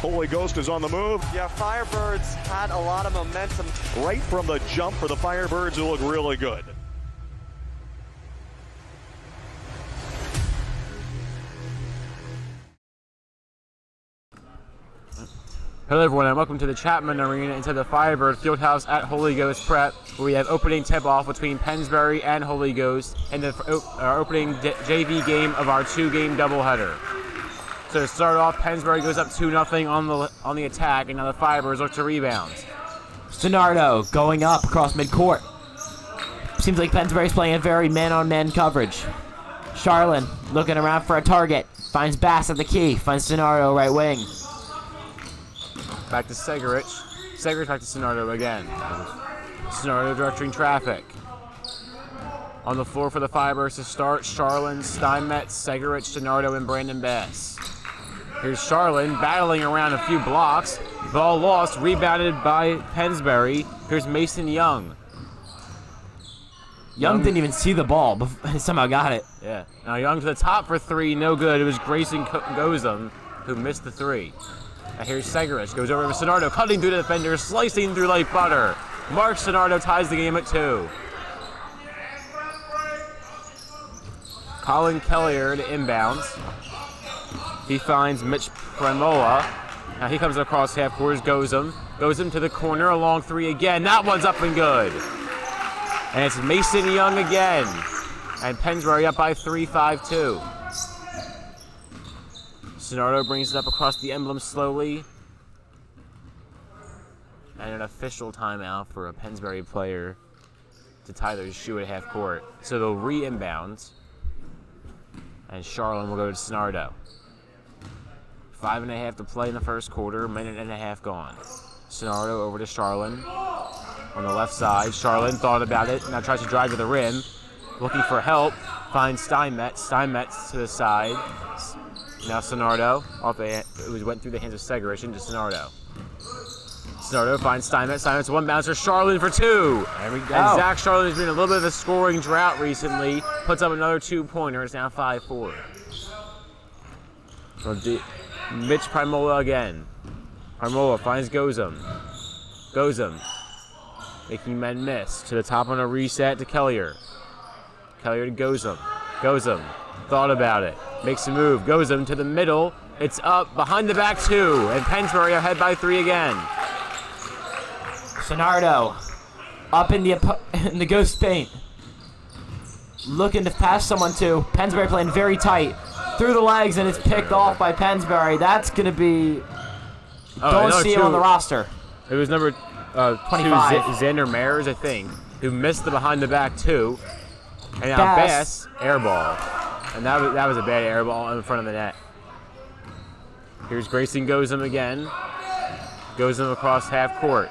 Holy Ghost is on the move. Yeah, Firebirds had a lot of momentum. Right from the jump for the Firebirds, who look really good. Hello everyone and welcome to the Chapman Arena inside the Firebird Fieldhouse at Holy Ghost Prep, where we have opening tip-off between Pennsbury and Holy Ghost and our opening JV game of our two-game doubleheader. So to start off, Pennsbury goes up 2-0 on the attack, and now the Firebirds look to rebound. Stenardo going up across midcourt. Seems like Pennsbury's playing a very man-on-man coverage. Sharlin looking around for a target. Finds Bass at the key. Finds Stenardo right wing. Back to Segarich. Segarich back to Stenardo again. Stenardo directing traffic. On the floor for the Firebirds to start, Sharlin, Steinmetz, Segarich, Stenardo, and Brandon Bass. Here's Sharlin battling around a few blocks. Ball lost, rebounded by Pennsbury. Here's Mason Young. Young didn't even see the ball, but he somehow got it. Yeah. Now Young to the top for three, no good. It was Grayson Gozum who missed the three. Now here's Segarich, goes over to Stenardo, cutting through the defender, slicing through like butter. Mark Stenardo ties the game at 2. Colin Kelliher to inbounds. He finds Mitch Primola. Now he comes across half court, Gozum. Gozum to the corner, a long three again. That one's up and good. And it's Mason Young again. And Pennsbury up by 3, 5-2. Stenardo brings it up across the emblem slowly. And an official timeout for a Pennsbury player to tie their shoe at half court. So they'll re-inbound. And Sharlin will go to Stenardo. 5.5 to play in the first quarter, minute and a half gone. Stenardo over to Sharlin. On the left side, Sharlin thought about it, now tries to drive to the rim. Looking for help, finds Steinmetz. Steinmetz to the side. Now Stenardo, it went through the hands of Segarich into Stenardo. Stenardo finds Steinmetz. Steinmetz one bouncer, Sharlin for 2. There we go. And Zach Sharlin has been in a little bit of a scoring drought recently. Puts up another 2-pointer. It's now 5-4. Mitch Primola again. Primola finds Gozum. Gozum making men miss. To the top on a reset to Kelliher. Kelliher to Gozum. Gozum thought about it. Makes a move. Gozum to the middle. It's up behind the back 2. And Pennsbury ahead by 3 again. Stenardo up in the Ghost paint. Looking to pass someone to. Pennsbury playing very tight. Through the legs, and it's picked off by Pennsbury. That's going to be... Don't see him on the roster. It was number 25. Xander Maerz, I think, who missed the behind the back 2. And now Bass airball. And that was a bad airball in front of the net. Here's Grayson Gozum again. Gozum across half court.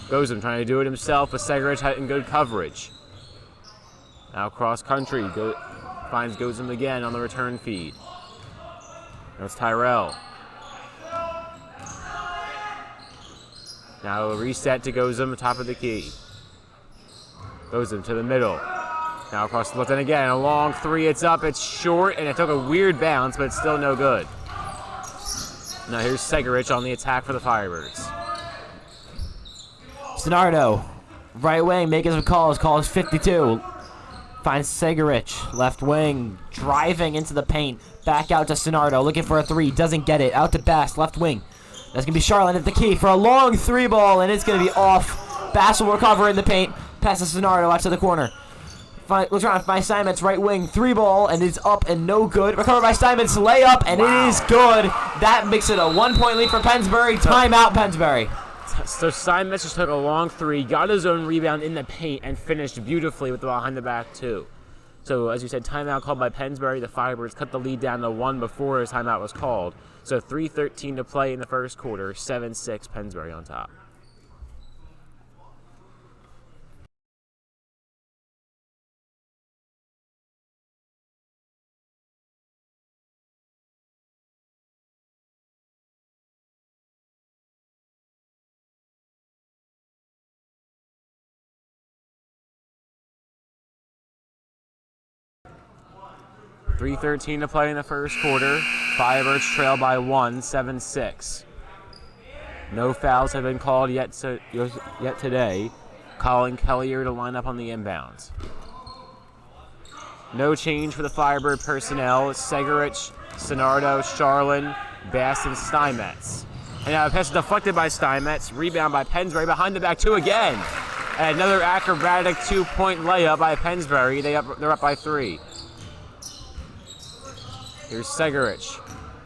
Gozum trying to do it himself, but Segarich had in good coverage. Now cross country. Finds Gozum again on the return feed. Now it's Tyrrel. Now a reset to Gozum, top of the key. Gozum to the middle. Now across the left end again. A long 3, it's up, it's short, and it took a weird bounce, but it's still no good. Now here's Segarich on the attack for the Firebirds. Stenardo, right wing, making some calls. Calls 52. Finds Segarich, left wing, driving into the paint. Back out to Stenardo, looking for a 3. Doesn't get it. Out to Bass, left wing. That's going to be Sharlin at the key for a long 3 ball, and it's going to be off. Bass will recover in the paint. Passes Stenardo out to the corner. We're trying to find Steinmetz, right wing, 3 ball, and it's up and no good. Recovered by Steinmetz, layup, and It is good. That makes it a 1-point lead for Pennsbury. Timeout, Pennsbury. So Steinmetz just took a long 3, got his own rebound in the paint, and finished beautifully with the behind the back 2. So as you said, timeout called by Pennsbury. The Firebirds cut the lead down to 1 before his timeout was called. So 3:13 to play in the first quarter, 7-6 Pennsbury on top. 3:13 to play in the first quarter. Firebirds trail by 1, 7-6. No fouls have been called yet today. Calling Kelliher to line up on the inbounds. No change for the Firebird personnel. Segarich, Stenardo, Sharlin, Bass, and Steinmetz. And now the pass is deflected by Steinmetz. Rebound by Pennsbury. Behind the back two again. And another acrobatic 2-point layup by Pennsbury. They're up by 3. Here's Segarich,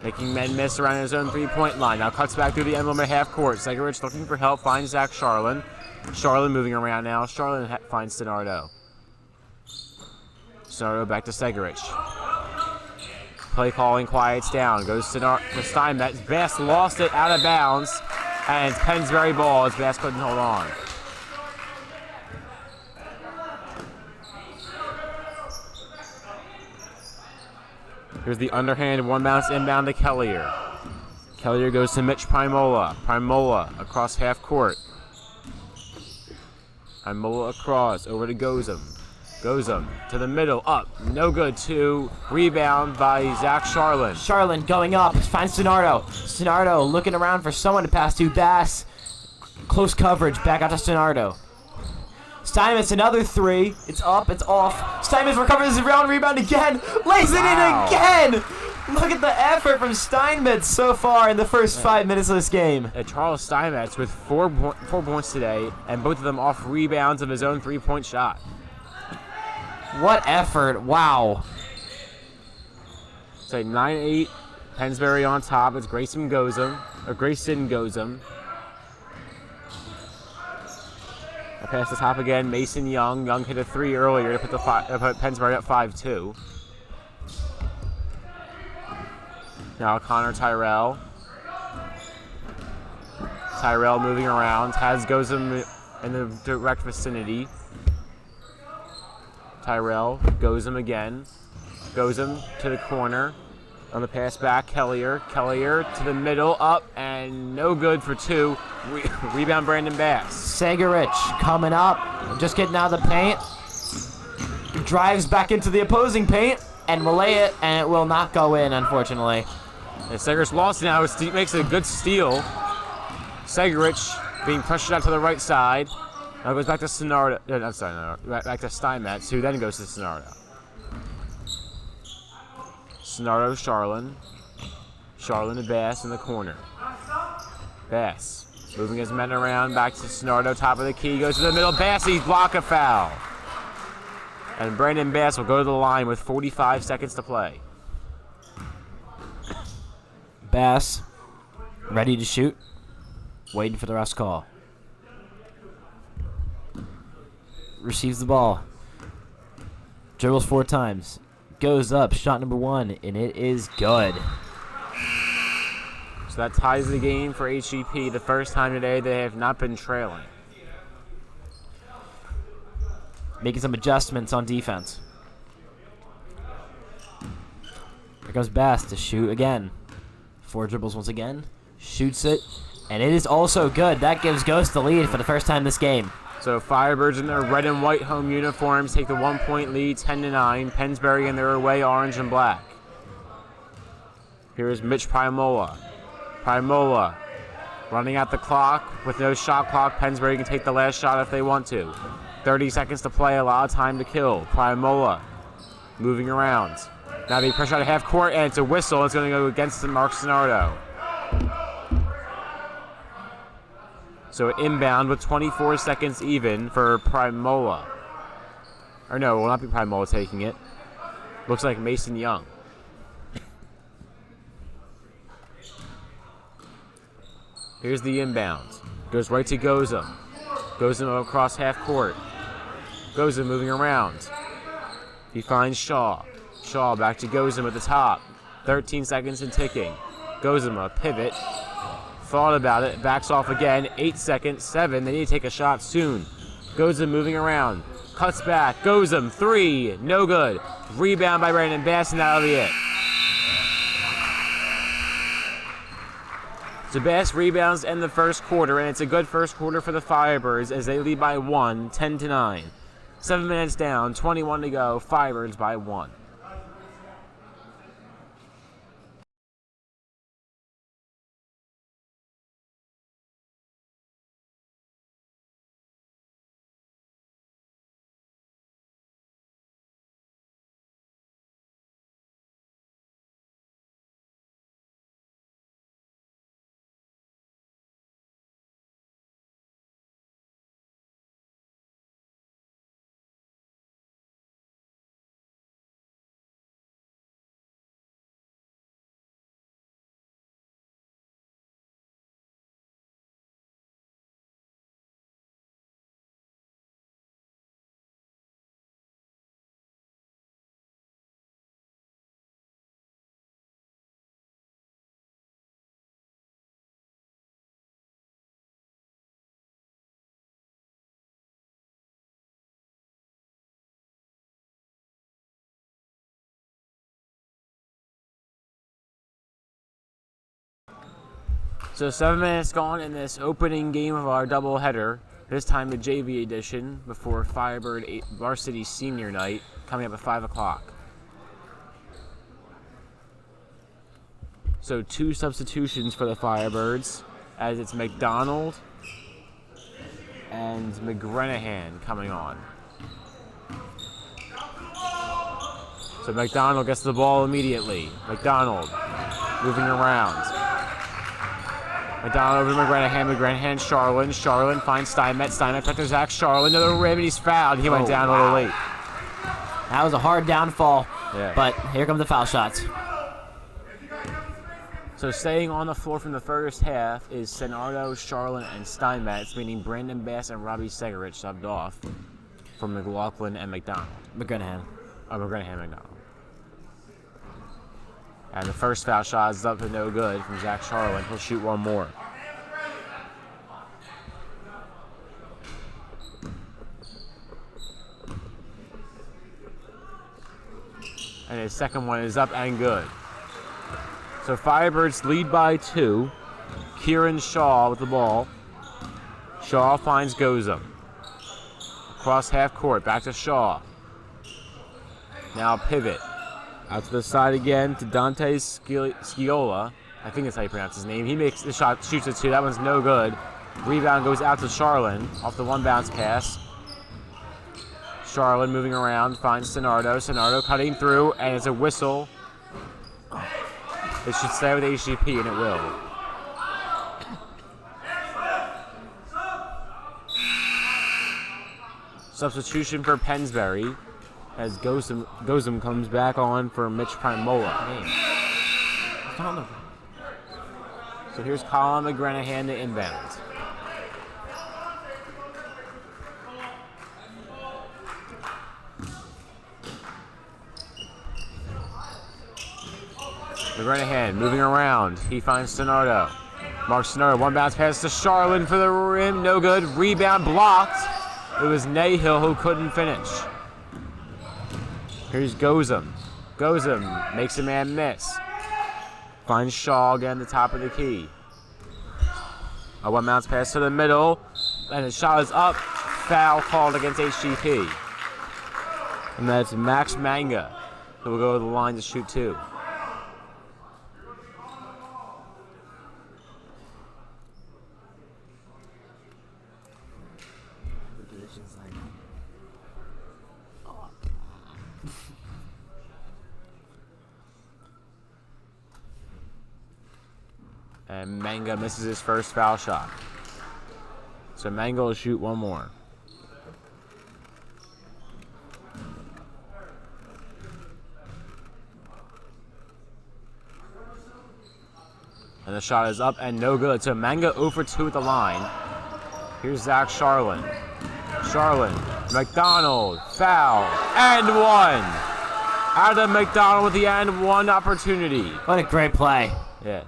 making men miss around his own 3-point line. Now cuts back through the emblem at half court. Segarich looking for help, finds Zach Sharlin. Sharlin moving around now. Sharlin finds Stenardo. Stenardo back to Segarich. Play calling quiets down. Goes to Steinmetz. Bass lost it out of bounds. And it's Pennsbury ball as Bass couldn't hold on. Here's the underhand one bounce inbound to Kelliher. Kelliher goes to Mitch Primola. Primola across half court. Primola across over to Gozum. Gozum to the middle, up, no good. 2. Rebound by Zach Sharlin. Sharlin going up, finds Stenardo. Stenardo looking around for someone to pass to. Bass, close coverage, back out to Stenardo. Steinmetz, another 3. It's up, it's off. Steinmetz recovers his rebound again. Lays it in again. Look at the effort from Steinmetz so far in the first 5 minutes of this game. Charles Steinmetz with 4 points today, and both of them off rebounds of his own 3-point shot. What effort, wow. So 9-8, Pennsbury on top. It's Grayson Gozum. I pass the top again, Mason Young. Young hit a 3 earlier to put Pennsbury up 5-2. Now Connor Tyrrel. Tyrrel moving around, has Gozum in the direct vicinity. Tyrrel, Gozum again. Gozum to the corner. On the pass back, Kelliher. Kelliher to the middle, up, and no good for 2. Rebound Brandon Bass. Segarich coming up, just getting out of the paint. Drives back into the opposing paint and will lay it, and it will not go in, unfortunately. And Segarich lost it now. He makes a good steal. Segarich being pressured out to the right side. Now goes back to Stenardo. Back to Steinmetz, who then goes to Stenardo. Stenardo, Sharlin. Sharlin to Bass in the corner. Bass moving his men around, back to Stenardo, top of the key, goes to the middle. Bass, he's blocked a foul. And Brandon Bass will go to the line with 45 seconds to play. Bass, ready to shoot, waiting for the rest call. Receives the ball. Dribbles 4 times. Goes up, shot number 1, and it is good. So that ties the game for HGP. The first time today they have not been trailing. Making some adjustments on defense. Here goes Bass to shoot again. 4 dribbles once again. Shoots it, and it is also good. That gives Ghost the lead for the first time this game. So Firebirds in their red and white home uniforms take the 1-point lead, 10-9. Pennsbury in their away orange and black. Here's Mitch Primola. Primola running out the clock with no shot clock. Pennsbury can take the last shot if they want to. 30 seconds to play, a lot of time to kill. Primola moving around. Now they pressure out of half court, and it's a whistle. It's going to go against the Mark Stenardo. So inbound with 24 seconds even for Primola. Or no, it will not be Primola taking it. Looks like Mason Young. Here's the inbound. Goes right to Gozum. Gozum across half court. Gozum moving around. He finds Shaw. Shaw back to Gozum at the top. 13 seconds and ticking. Gozum a pivot. Thought about it, backs off again. 8 seconds, 7. They need to take a shot soon. Gozum moving around. Cuts back. Gozum, 3. No good. Rebound by Brandon Bass, and that'll be it. So Bass rebounds in the first quarter, and it's a good first quarter for the Firebirds as they lead by 1, 10-9. 7 minutes down, 21 to go. Firebirds by 1. So 7 minutes gone in this opening game of our doubleheader. This time the JV edition before Firebird Varsity Senior Night coming up at 5 o'clock. So 2 substitutions for the Firebirds as it's McDonald and McGrenehan coming on. So McDonald gets the ball immediately. McDonald moving around. McDonald over to McGrenehan, Sharlin. Sharlin finds Steinmetz. Steinmetz back to Zach Sharlin to the rim, and he's fouled. He went down a little late. That was a hard downfall, Yeah. but here come the foul shots. So staying on the floor from the first half is Stenardo, Sharlin, and Steinmetz, meaning Brandon Bass and Robbie Segarich subbed off from McLaughlin and McDonald. McGrenehan. Oh, McGrenehan, McDonald. And the first foul shot is up and no good from Zach Sharlin. He'll shoot one more. And his second one is up and good. So Firebirds lead by 2. Kieran Shaw with the ball. Shaw finds Gozum. Across half court, back to Shaw. Now pivot. Out to the side again to Dante Sciola. I think that's how you pronounce his name. He makes the shot, shoots it 2. That one's no good. Rebound goes out to Sharlin off the 1 bounce pass. Sharlin moving around, finds Stenardo. Stenardo cutting through, and it's a whistle. It should stay with HGP, and it will. Substitution for Pennsbury as Gozum comes back on for Mitch Primola. So here's Colin McGrenehan to inbound. McGrenehan moving around. He finds Stenardo. Mark Stenardo, 1 bounce pass to Sharlin for the rim. No good. Rebound blocked. It was Nahill who couldn't finish. Here's Gozum. Gozum makes a man miss. Finds Shaw again at the top of the key. A 1 bounce pass to the middle. And the shot is up. Foul called against HGP. And that's Max Manga who will go to the line to shoot 2. And Manga misses his first foul shot. So Manga will shoot one more. And the shot is up and no good. So Manga 0 for 2 at the line. Here's Zach Sharlin. Sharlin, McDonald, foul, and 1. Aden McDonald with the and 1 opportunity. What a great play. Yeah.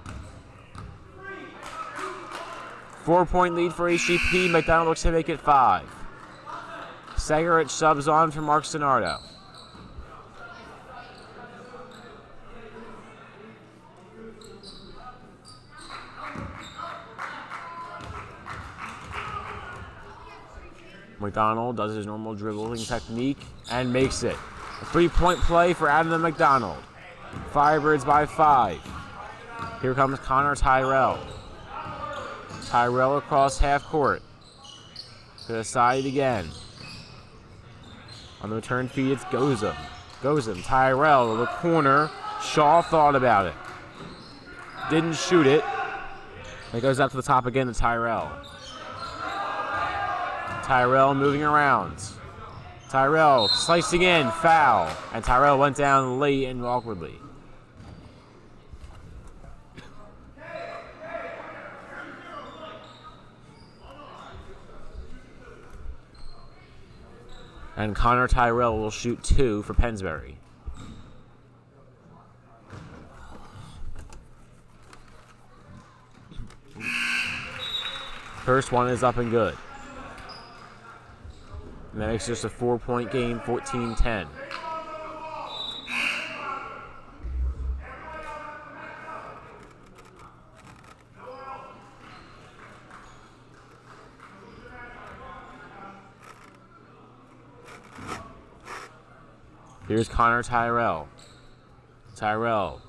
4-point lead for HGP. McDonald looks to make it 5. Segarich subs on for Mark Stenardo. McDonald does his normal dribbling technique and makes it. A 3-point play for Aden McDonald. Firebirds by 5. Here comes Connor Tyrrel. Tyrrel across half court. To the side again. On the return feed, it's Gozum. Gozum, Tyrrel to the corner. Shaw thought about it. Didn't shoot it. It goes out to the top again to Tyrrel. Tyrrel moving around. Tyrrel slicing in, foul. And Tyrrel went down late and awkwardly. And Connor Tyrrel will shoot 2 for Pennsbury. First one is up and good. And that makes it just a 4-point game, 14-10. Here's Connor Tyrrel. Tyrrel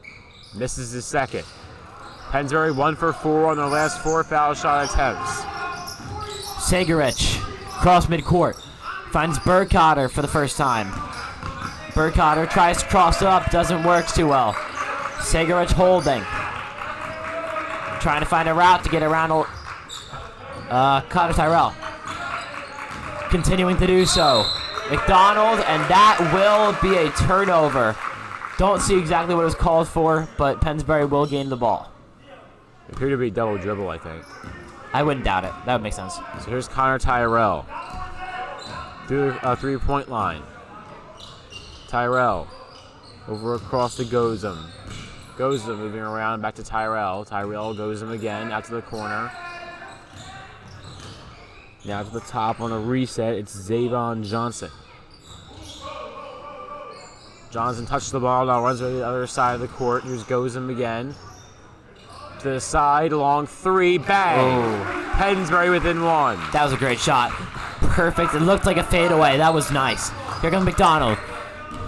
misses his second. Pennsbury 1 for 4 on their last 4 foul shot attempts. Segarich, cross midcourt, finds Bergkoetter for the first time. Bergkoetter tries to cross up, doesn't work too well. Segarich holding. Trying to find a route to get around Connor Tyrrel. Continuing to do so. McDonald, and that will be a turnover. Don't see exactly what it was called for, but Pennsbury will gain the ball. It appeared to be double dribble, I think. I wouldn't doubt it. That would make sense. So here's Connor Tyrrel through a 3-point line. Tyrrel over across to Gozum. Gozum moving around back to Tyrrel. Tyrrel Gozum again out to the corner. Now to the top on a reset. It's Zayvon Johnson. Johnson touched the ball. Now runs to the other side of the court. Here's Gozum again. To the side, long 3, bang! Oh. Pennsbury within 1. That was a great shot. Perfect. It looked like a fadeaway. That was nice. Here comes McDonald.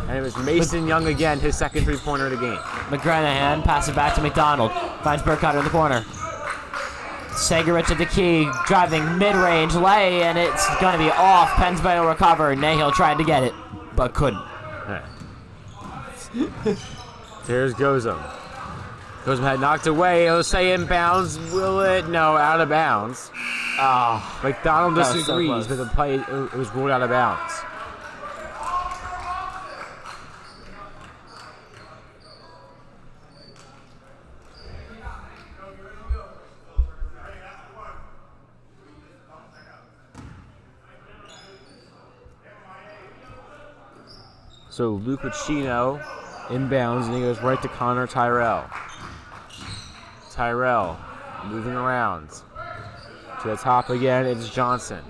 And it was Masyn Young again, his second 3-pointer of the game. McGrenehan passes it back to McDonald. Finds Bergkoetter in the corner. Segarich at the key, driving mid-range lay, and it's going to be off. Pennsbury will recover. Nahill tried to get it, but couldn't. Right. So here's Gozum. Gozum had knocked away. It'll say inbounds. Will it? No, out of bounds. McDonald disagrees, but the play it was ruled out of bounds. So Luke Wachino inbounds, and he goes right to Connor Tyrrel. Tyrrel moving around. To the top again, it's Johnson.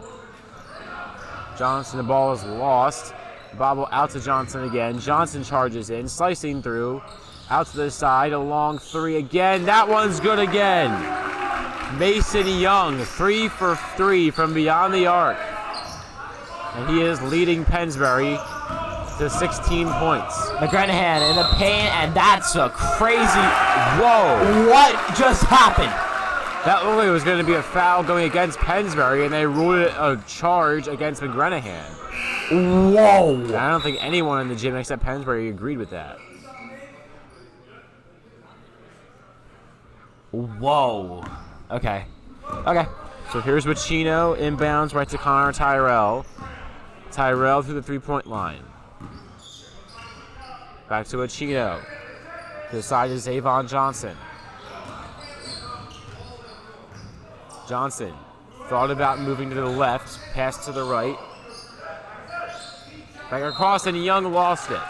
Johnson, the ball is lost. Bobble out to Johnson again. Johnson charges in, slicing through. Out to the side, a long 3 again. That one's good again. Masyn Young, 3 for 3 from beyond the arc. And he is leading Pennsbury to 16 points. McGrenehan in the paint, and that's a crazy... Whoa! What just happened? That looked like it was going to be a foul going against Pennsbury, and they ruled it a charge against McGrenehan. Whoa! And I don't think anyone in the gym except Pennsbury agreed with that. Whoa. Okay. Okay. So here's Wachino, inbounds right to Connor Tyrrel. Tyrrel through the 3-point line. Back to Wachino. To the side is Zayvon Johnson. Johnson thought about moving to the left, passed to the right. Back across, and Young lost it.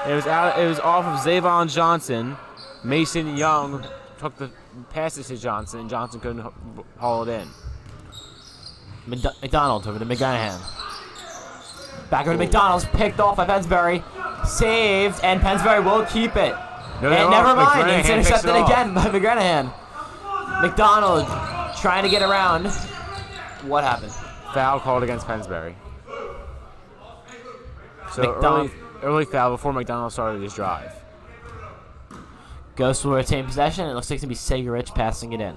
It was off of Zayvon Johnson. Masyn Young took the passes to Johnson, and Johnson couldn't haul it in. McDonald over to McGrenehan. Back over to McDonald's, picked off by Pennsbury. Saved, and Pennsbury will keep it. No, and never mind, McGrenehan it's intercepted again by McGrenehan. McDonald trying to get around. What happened? Foul called against Pennsbury. So early foul before McDonald started his drive. Ghost will retain possession. It looks like it's going to be Segarich passing it in.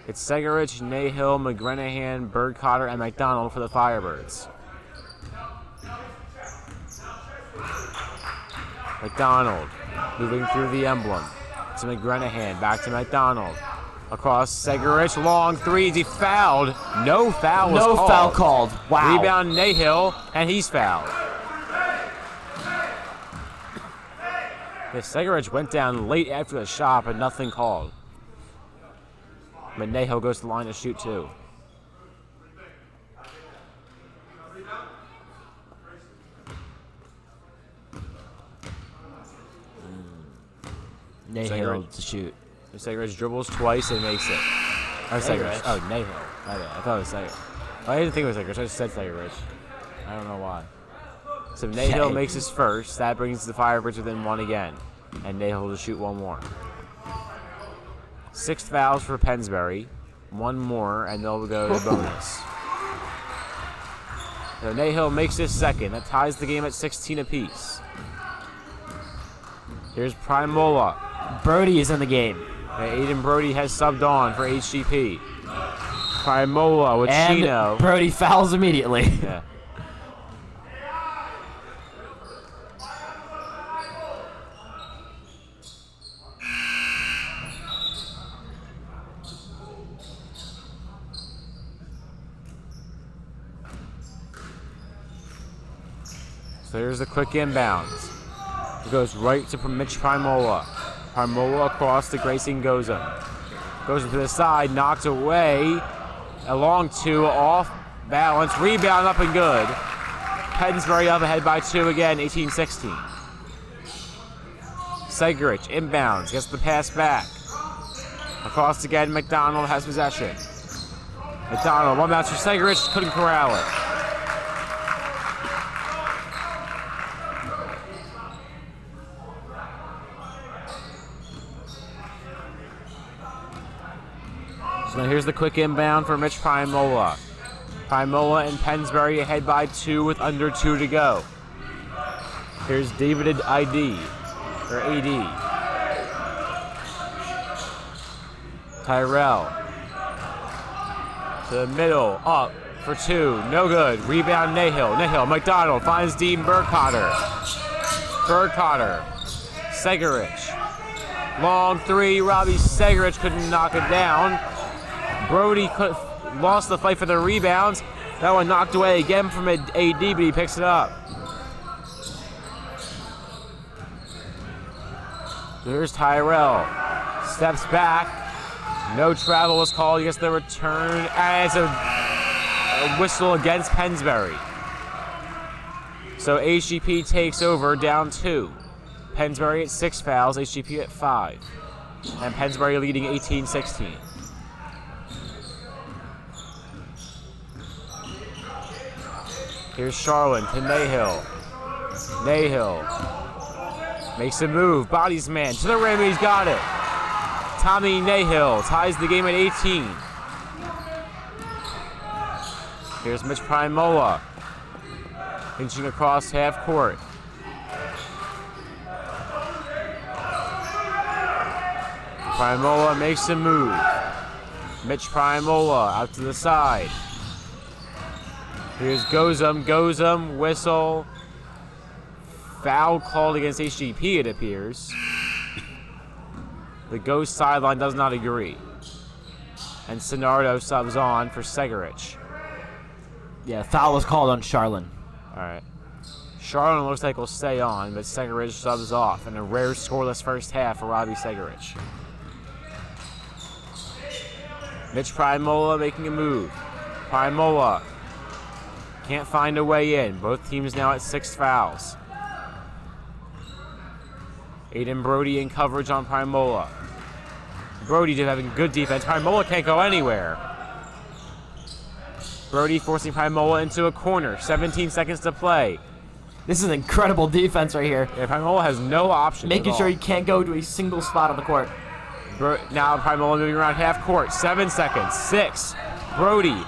It's Segarich, Nahill, McGrenehan, Bergkoetter, and McDonald for the Firebirds. McDonald moving through the emblem to McGrenehan, back to McDonald. Across Segarich, long 3. He fouled. No foul was called. No foul called. Wow. Rebound Nahill, and he's fouled. Segarich went down late after the shot, but nothing called. But Nahill goes to the line to shoot too. Nahill to shoot. Segarich dribbles twice and makes it. Oh, Segarich. Oh, Nahill. I thought it was Segarich. I didn't think it was Segarich. I just said Segarich. I don't know why. So Nahill makes his first. That brings the Firebirds within 1 again. And Nahill to shoot 1 more. 6 fouls for Pennsbury. 1 more, and they'll go to bonus. So Nahill makes his second. That ties the game at 16 apiece. Here's Primola. Brody is in the game. Aden Brody has subbed on for HGP. Primola with Wachino. And Brody fouls immediately. Yeah. So here's the quick inbounds. It goes right to Mitch Primola. Primola across to Grayson Gozum. Goes to the side, knocked away. A long two, off balance. Rebound up and good. Pennsbury up ahead by 2 again, 18-16. Segarich inbounds, gets the pass back. Across again, McDonald has possession. McDonald, one bounce for Segarich, couldn't corral it. So now here's the quick inbound for Mitch Primola. Primola and Pennsbury ahead by 2 with under 2 to go. Here's David Aidee, or Aidee. Tyrrel. To the middle, up for 2, no good. Rebound Nahill. Nahill, McDonald finds Dean Bergkoetter. Bergkoetter. Segarich. Long 3, Robbie Segarich couldn't knock it down. Brody lost the fight for the rebounds. That one knocked away again from Aidee, but he picks it up. Here's Tyrrel. Steps back. No travel was called against the return. And it's a whistle against Pennsbury. So HGP takes over down 2. Pennsbury at 6 fouls, HGP at 5. And Pennsbury leading 18-16. Here's Sharlin to Nahill. Nahill makes a move, bodies man to the rim, he's got it. Tommy Nahill ties the game at 18. Here's Mitch Primola, inching across half court. Primola makes a move. Mitch Primola out to the side. Here's Gozum. Gozum, whistle. Foul called against HGP, it appears. The Ghost sideline does not agree. And Stenardo subs on for Segarich. Yeah, foul was called on Sharlin. All right. Sharlin looks like will stay on, but Segarich subs off in a rare scoreless first half for Robbie Segarich. Mitch Primola making a move. Primola can't find a way in. Both teams now at 6 fouls. Aden Brody in coverage on Primola. Brody did having good defense. Primola can't go anywhere. Brody forcing Primola into a corner. 17 seconds to play. This is incredible defense right here. Yeah, Primola has no options. Making sure he can't go to a single spot on the court. Now Primola moving around half court. 7 seconds. 6. Brody.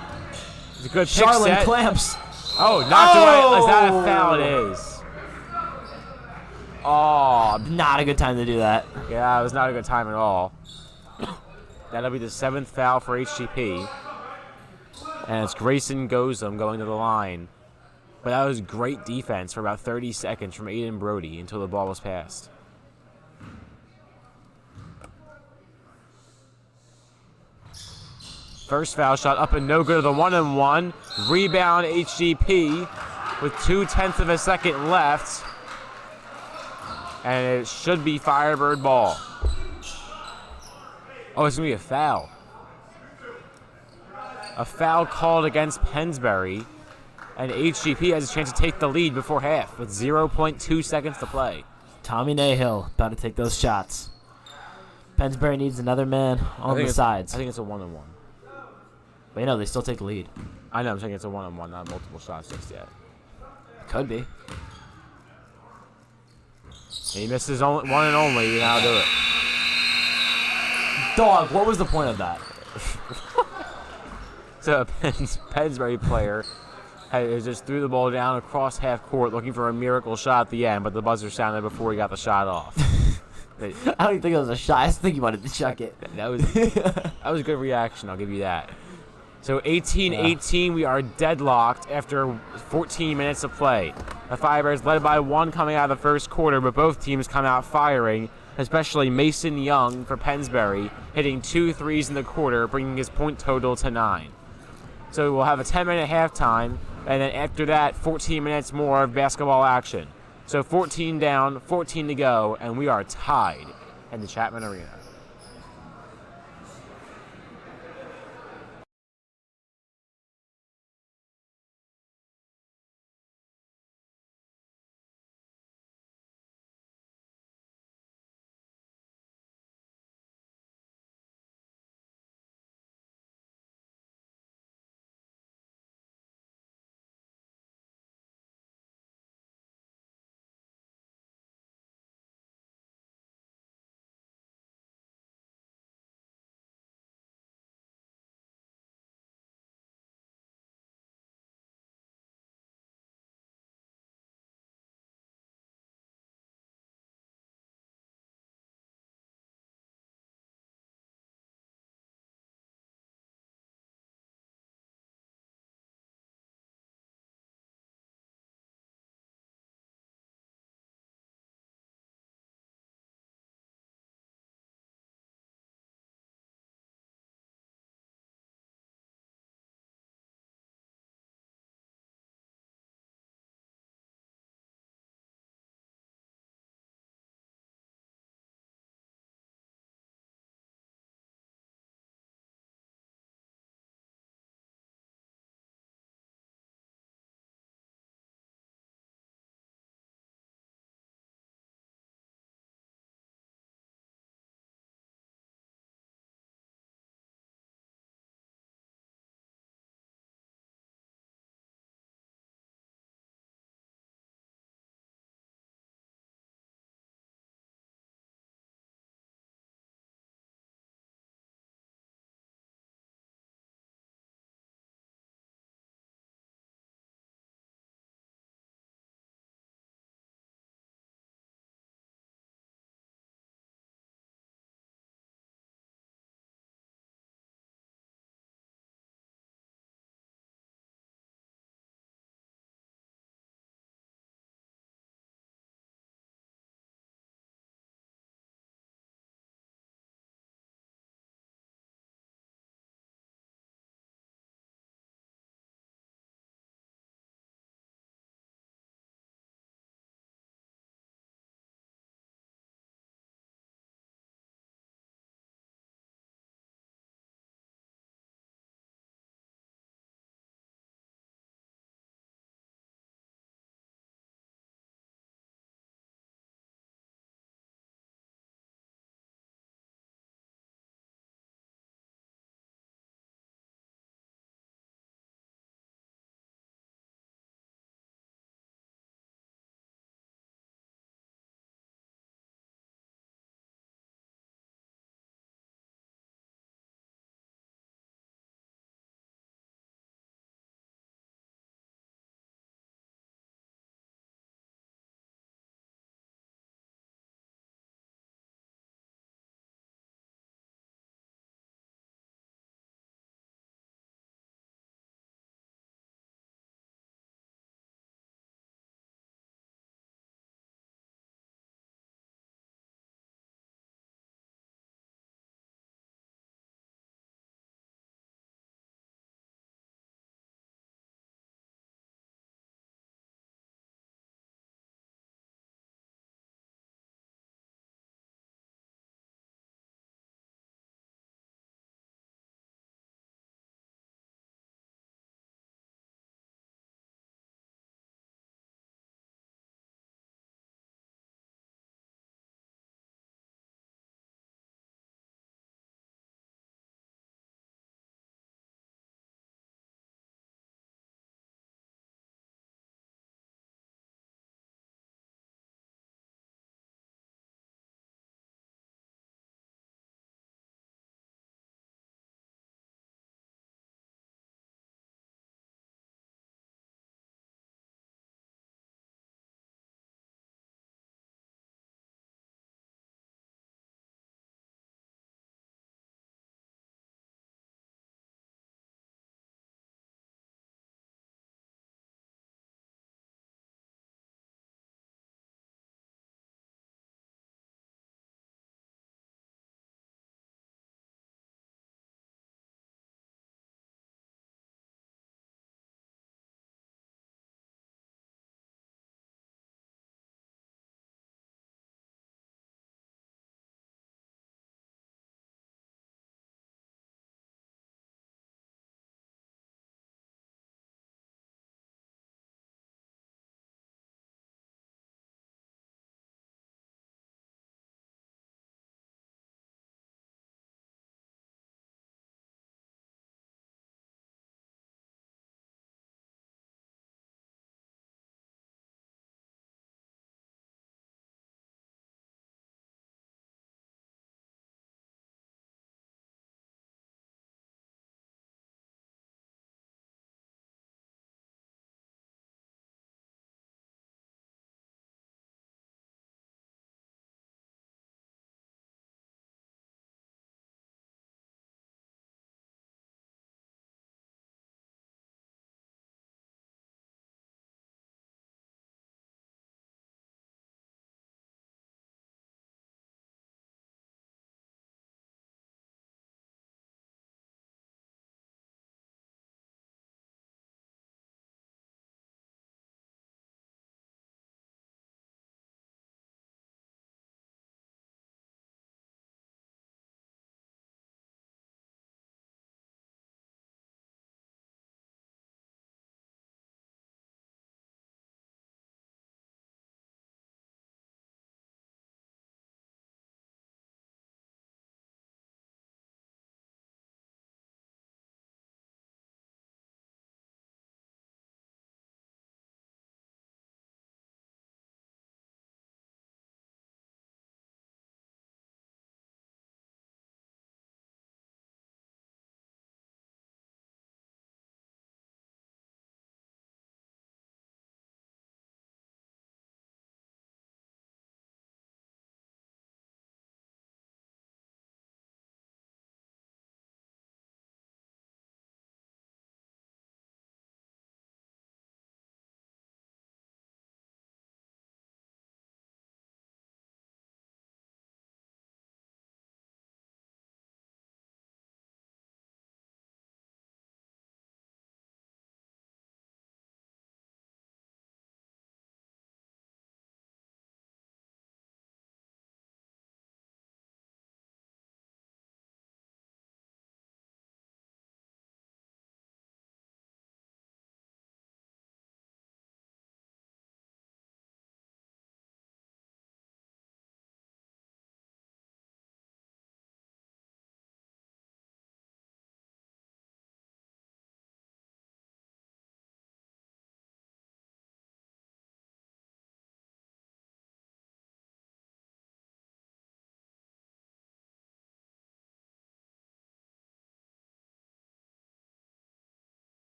It's a good pick Sharlin set. clamps. Oh, knocked away. Is that a foul? It is. Oh, not a good time to do that. Yeah, it was not a good time at all. That'll be the 7th foul for HGP. And it's Grayson Gozum going to the line. But that was great defense for about 30 seconds from Aden Brody until the ball was passed. First foul shot up and no good of the 1-and-1. Rebound HGP with 0.2 of a second left. And it should be Firebird ball. Oh, it's going to be a foul. A foul called against Pennsbury. And HGP has a chance to take the lead before half with 0.2 seconds to play. Tommy Nahill about to take those shots. Pennsbury needs another man on the sides. I think it's a 1-and-1. But you know, they still take the lead. I know, I'm saying it's a 1-on-1, not multiple shots just yet. Could be. He missed his one and only, you now do it. Dog, what was the point of that? So a Pennsbury player just threw the ball down across half court looking for a miracle shot at the end, but the buzzer sounded before he got the shot off. I don't even think it was a shot. I just think he wanted to chuck it. That was a good reaction, I'll give you that. So 18-18, we are deadlocked after 14 minutes of play. The Firebirds led by 1 coming out of the first quarter, but both teams come out firing, especially Masyn Young for Pennsbury, hitting 2 threes in the quarter, bringing his point total to 9. So we'll have a 10-minute halftime, and then after that, 14 minutes more of basketball action. So 14 down, 14 to go, and we are tied in the Chapman Arena.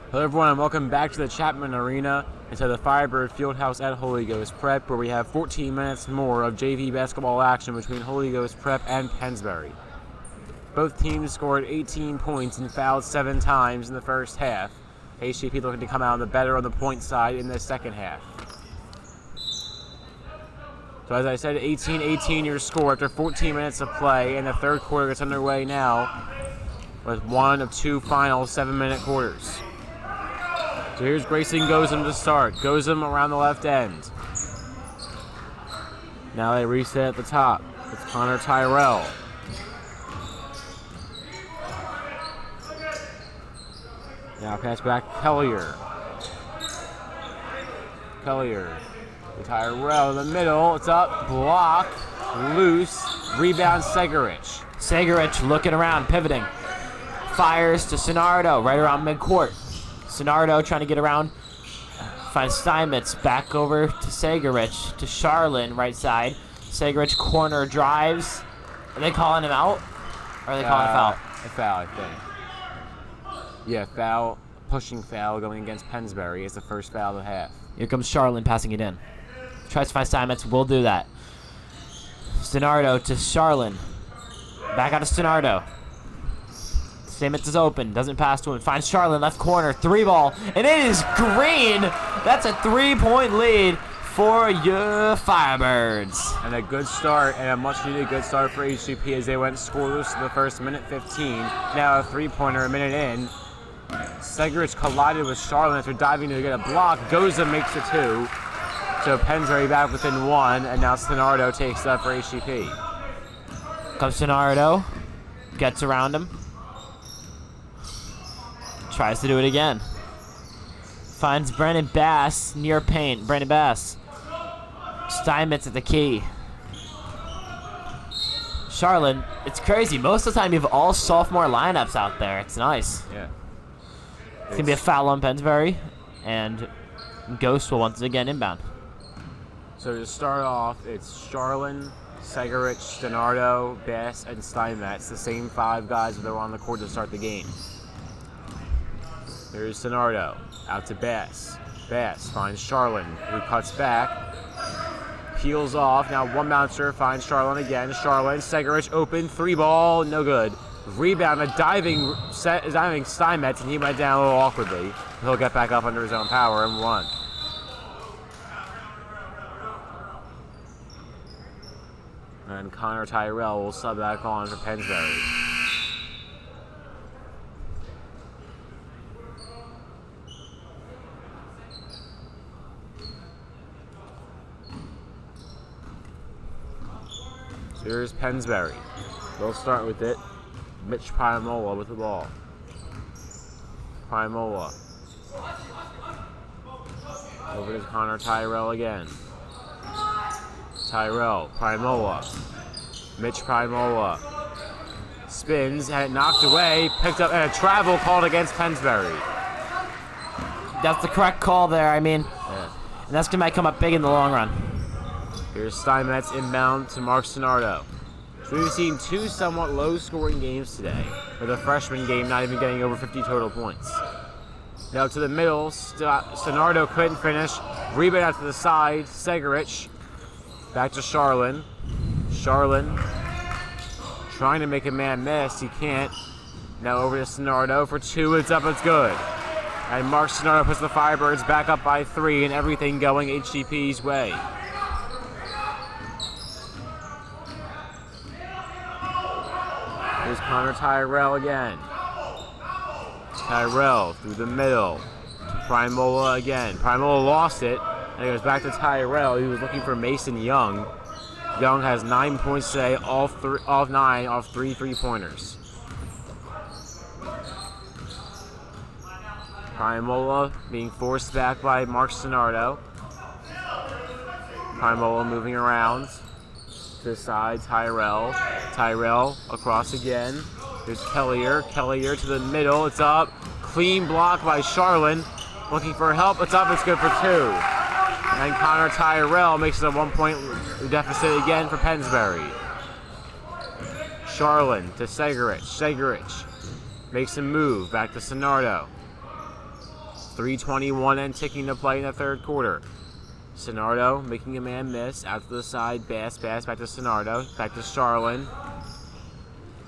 Hello everyone and welcome back to the Chapman Arena and to the Firebird Fieldhouse at Holy Ghost Prep, where we have 14 minutes more of JV basketball action between Holy Ghost Prep and Pennsbury. Both teams scored 18 points and fouled 7 times in the first half. HGP looking to come out on the better on the point side in the second half. So as I said, 18-18 your score after 14 minutes of play, and the third quarter gets underway now with one of 2 final 7-minute quarters. So here's Grayson Gozum to start. Gozum around the left end. Now they reset at the top. It's Connor Tyrrel. Now pass back Kelliher. Kelliher. Tyrrel in the middle. It's up. Block. Loose. Rebound Segarich. Segarich looking around, pivoting. Fires to Stenardo right around midcourt. Stenardo trying to get around. Finds Steinmetz back over to Segarich. To Sharlin, right side. Segarich corner drives. Are they calling him out? Or are they calling a foul? A foul, I think. Yeah, foul. Pushing foul going against Pennsbury is the first foul of the half. Here comes Sharlin passing it in. Tries to find Steinmetz. Will do that. Stenardo to Sharlin. Back out to Stenardo. Steinmetz is open. Doesn't pass to him. Finds Sharlin left corner. 3-ball. And it is green. That's a 3-point lead for your Firebirds. And a good start, and a much-needed good start for HGP as they went scoreless in the first minute 15. Now a 3-pointer a minute in. Segarich collided with Sharlin after diving to get a block. Gozum makes it 2. So Pennsbury back within 1, and now Stenardo takes that for HGP. Comes Stenardo. Gets around him. Tries to do it again. Finds Brandon Bass near paint. Brandon Bass. Steinmetz at the key. Sharlin, it's crazy. Most of the time you have all sophomore lineups out there. It's nice. Yeah. It's going to be a foul on Pennsbury, and Ghost will once again inbound. So to start off, it's Sharlin, Segarich, Stenardo, Bass, and Steinmetz, the same 5 guys that were on the court to start the game. There's Stenardo, out to Bass. Bass finds Sharlin, who cuts back, peels off. Now one bouncer finds Sharlin again. Sharlin, Segarich open, 3-ball, no good. Rebound, a diving Steinmetz, and he went down a little awkwardly. He'll get back up under his own power and run. And Connor Tyrrel will sub back on for Pennsbury. So here's Pennsbury. They'll start with it. Mitch Primola with the ball. Primola. Over to Connor Tyrrel again. Tyrrel, Primola. Mitch Primola. Spins, had it knocked away, picked up, and a travel called against Pennsbury. That's the correct call there. I mean, and that's going to come up big in the long run. Here's Steinmetz inbound to Mark Stenardo. So we've seen 2 somewhat low-scoring games today, with a freshman game not even getting over 50 total points. Now to the middle, Stenardo couldn't finish. Rebound out to the side, Segarich. Back to Sharlin. Sharlin trying to make a man miss. He can't. Now over to Stenardo for 2. It's up. It's good. And Mark Stenardo puts the Firebirds back up by 3, and everything going HGP's way. Here's Connor Tyrrel again. Tyrrel through the middle to Primola again. Primola lost it, and it goes back to Tyrrel. He was looking for Mason Young. Young has 9 points today, all 3 3-pointers. Primola being forced back by Mark Stenardo. Primola moving around to the side, Tyrrel. Tyrrel across again. There's Kelliher. Kelliher to the middle. It's up. Clean block by Sharlin. Looking for help. It's up. It's good for 2. And Connor Tyrrel makes it a 1-point deficit again for Pennsbury. Sharlin to Segarich. Segarich makes a move. Back to Stenardo. 3:21 and ticking to play in the third quarter. Stenardo making a man miss. Out to the side. Bass back to Stenardo. Back to Sharlin.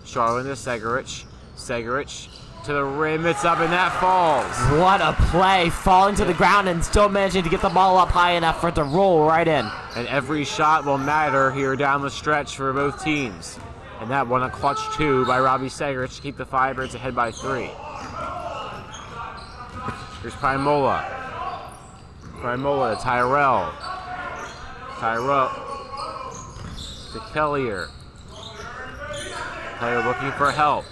Sharlin to Segarich. Segarich to the rim. It's up and that falls. What a play. Falling to the ground and still managing to get the ball up high enough for it to roll right in. And every shot will matter here down the stretch for both teams. And that one a clutch 2 by Robbie Segarich to keep the Firebirds ahead by 3. Here's Primola. Primola to Tyrrel. Tyrrel to Kelliher. Kelliher looking for help.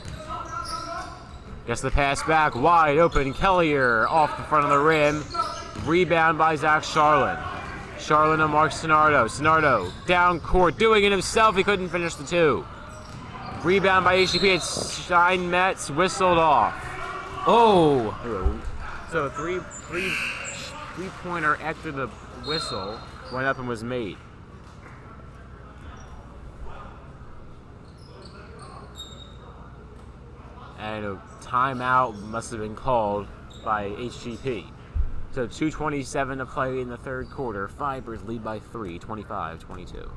Gets the pass back, wide open. Kelliher off the front of the rim. Rebound by Zach Sharlin. Sharlin to Mark Stenardo. Stenardo down court, doing it himself. He couldn't finish the 2. Rebound by HGP. It's Steinmetz whistled off. Oh. So a three-pointer after the whistle went up and was made. And a timeout must have been called by HGP. So 2:27 to play in the third quarter. Fibers lead by 3, 25-22.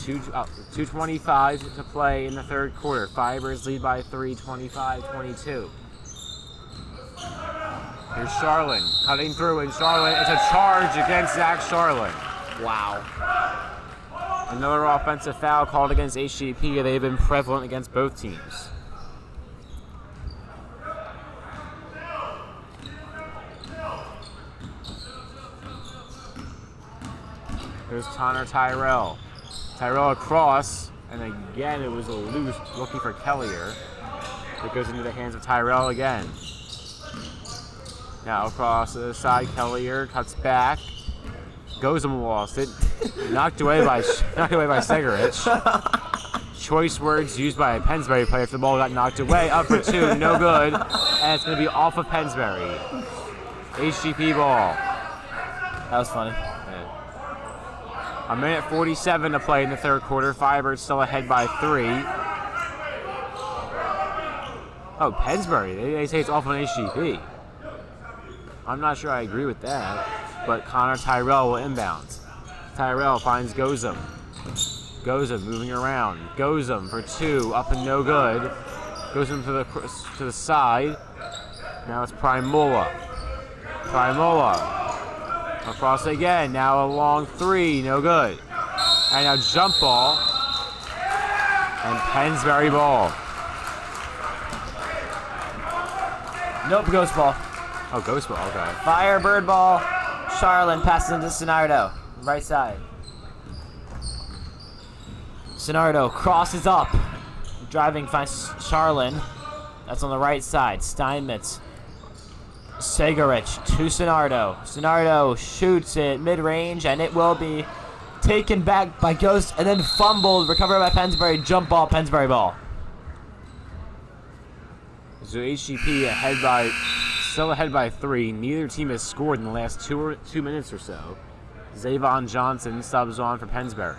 Two 2:25 to play in the third quarter. Fibers lead by 3, 25-22. Here's Sharlin cutting through, and Sharlin, it's a charge against Zach Sharlin. Wow. Another offensive foul called against HGP. They've been prevalent against both teams. Here's Connor Tyrrel. Tyrrel across, and again it was a loose, looking for Kelliher. It goes into the hands of Tyrrel again. Now across to the side, Kelliher cuts back. Gozum lost it. knocked away by Segarich. Choice words used by a Pennsbury player if the ball got knocked away. Up for 2, no good. And it's going to be off of Pennsbury. HGP ball. That was funny. A minute 47 to play in the third quarter. Firebirds still ahead by 3. Oh, Pennsbury. They say it's off on HGP. I'm not sure I agree with that. But Connor Tyrrel will inbound. Tyrrel finds Gozum. Gozum moving around. Gozum for 2. Up and no good. Gozum to the side. Now it's Primola. Primola. Across again, now a long 3, no good. And now jump ball. And Pennsbury ball. Nope, ghost ball. Oh, ghost ball, okay. Firebird ball. Sharlin passes into Stenardo. Right side. Stenardo crosses up. Driving finds Sharlin. That's on the right side. Steinmetz. Segarich to Stenardo. Stenardo shoots it mid-range, and it will be taken back by Ghost and then fumbled, recovered by Pennsbury. Jump ball, Pennsbury ball. So HGP still ahead by 3. Neither team has scored in the last 2 minutes or so. Zayvon Johnson subs on for Pennsbury.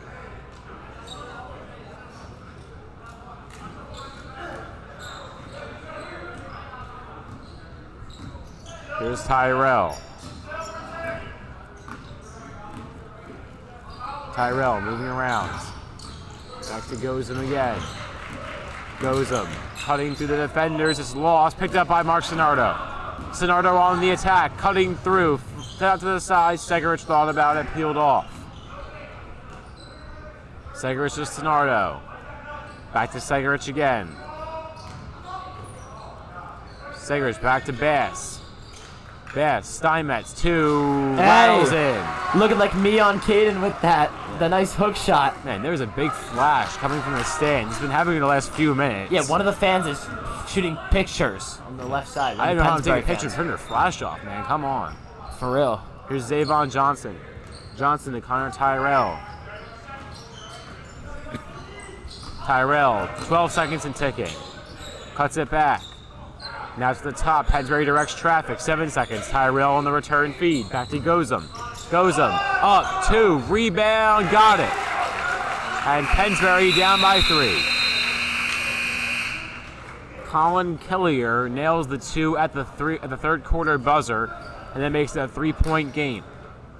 Here's Tyrrel. Tyrrel moving around. Back to Gozum again. Gozum cutting through the defenders. It's lost. Picked up by Mark Stenardo. Stenardo on the attack. Cutting through. Out to the side. Segarich thought about it. Peeled off. Segarich to Stenardo. Back to Segarich again. Segarich back to Bass. Steinmetz, 2. Hey! Rattles in. Looking like me on Caden with the nice hook shot. Man, there was a big flash coming from the stand. It's been happening in the last few minutes. Yeah, one of the fans is shooting pictures on the left side. I don't know how to take a Pennsbury picture and turn their flash off, man. Come on. For real. Here's Zayvon Johnson. Johnson to Connor Tyrrel. Tyrrell, 12 seconds and ticking. Cuts it back. Now to the top. Pennsbury directs traffic. 7 seconds. Tyrrell on the return feed. Back to Gozum. Gozum up 2. Rebound. Got it. And Pennsbury down by 3. Colin Kelliher nails the 2 at the third quarter buzzer, and then makes it a 3-point game.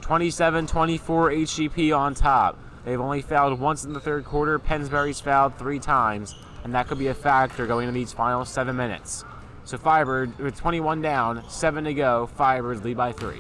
27-24 HGP on top. They've only fouled once in the third quarter. Pennsbury's fouled 3 times, and that could be a factor going into these final 7 minutes. So Firebird, with 21 down, 7 to go, Firebirds lead by 3.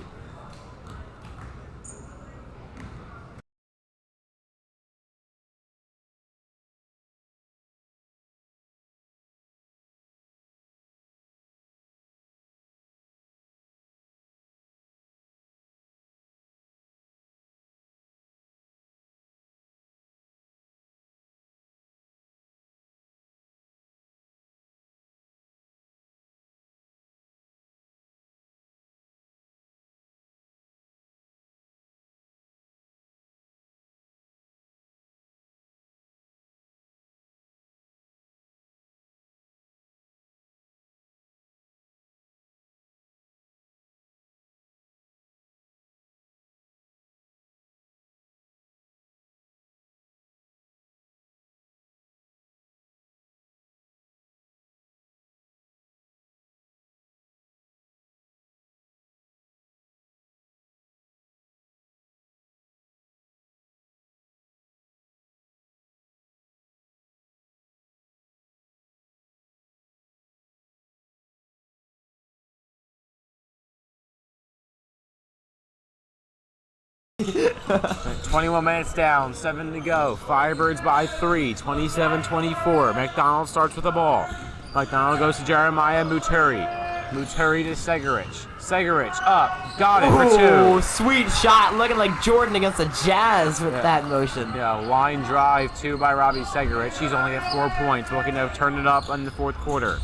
Oh. 21 minutes down, 7 to go. Firebirds by 3, 27-24. McDonald starts with the ball. McDonald goes to Jeremiah Muturi. Muturi to Segarich. Segarich up, got it for 2. Oh, sweet shot. Looking like Jordan against the Jazz with that motion. Yeah, line drive 2 by Robbie Segarich. He's only at 4 points, looking to turn it up in the fourth quarter.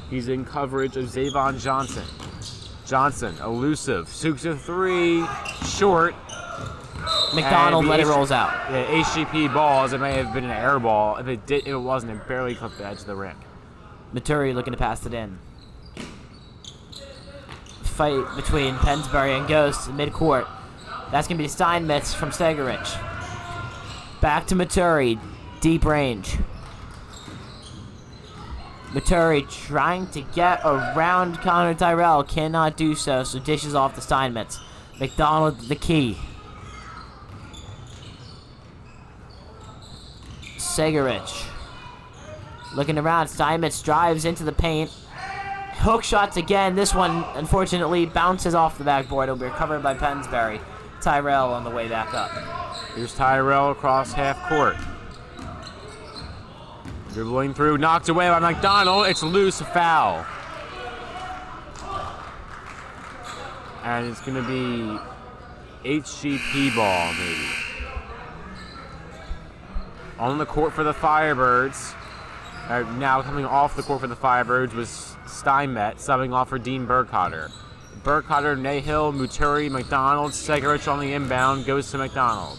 He's in coverage of Zayvon Johnson. Johnson, elusive, shoots a 3, short. McDonald let it rolls out. The HGP ball, as it may have been an air ball. If it wasn't, it barely clipped the edge of the rim. Muturi looking to pass it in. Fight between Pennsbury and Ghost in midcourt. That's going to be Steinmetz from Segarich. Back to Muturi, deep range. Muturi trying to get around Connor Tyrrel, cannot do so, so dishes off to Steinmetz. McDonald the key. Segarich looking around. Steinmetz drives into the paint. Hook shots again. This one, unfortunately, bounces off the backboard. It'll be recovered by Pennsbury. Tyrrel on the way back up. Here's Tyrrel across half court. Dribbling through, knocked away by McDonald. It's loose, foul. And it's going to be HGP ball, maybe. On the court for the Firebirds. Now coming off the court for the Firebirds was Steinmetz, subbing off for Dean Bergkoetter. Bergkoetter, Nahill, Muturi, McDonald, Segarich on the inbound, goes to McDonald.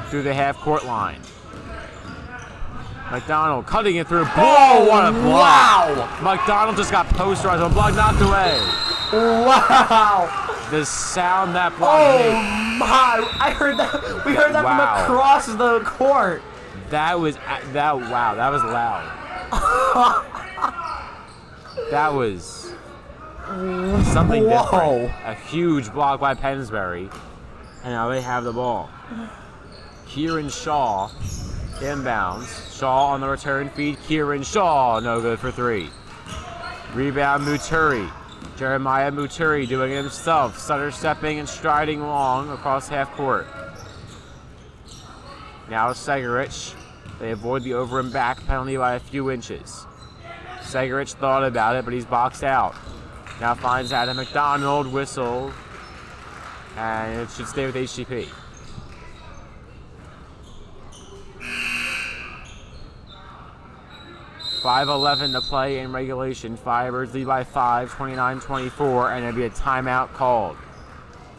Through the half-court line. McDonald cutting it through. Oh, what a block! Wow! McDonald just got posterized. A block knocked away. Wow! The sound that block Oh made. my! I heard that. We heard that Wow. from across the court. That was wow. That was loud. That was something Whoa. different. A huge block by Pennsbury, and now they have the ball. Kieran Shaw inbounds. Shaw on the return feed. Kieran Shaw, no good for 3. Rebound Muturi. Jeremiah Muturi doing it himself. Stutter stepping and striding long across half court. Now Segarich. They avoid the over and back penalty by a few inches. Segarich thought about it, but he's boxed out. Now finds Aden McDonald, whistle, and it should stay with HGP. .5:11 to play in regulation. Firebirds lead by 5, 29-24, and there'll be a timeout called.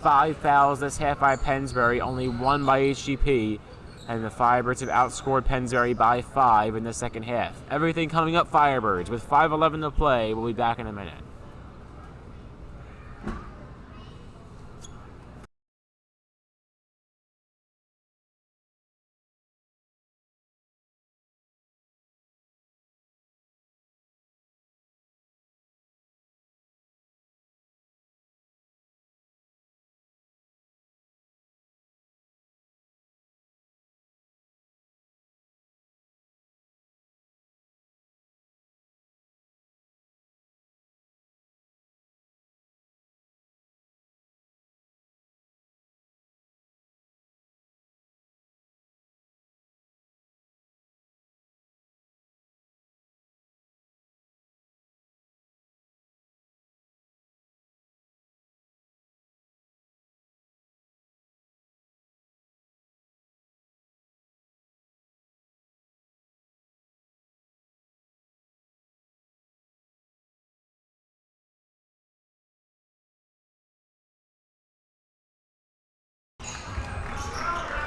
5 fouls this half by Pennsbury, only 1 by HGP, and the Firebirds have outscored Pennsbury by 5 in the second half. Everything coming up Firebirds with 5:11 to play. We'll be back in a minute.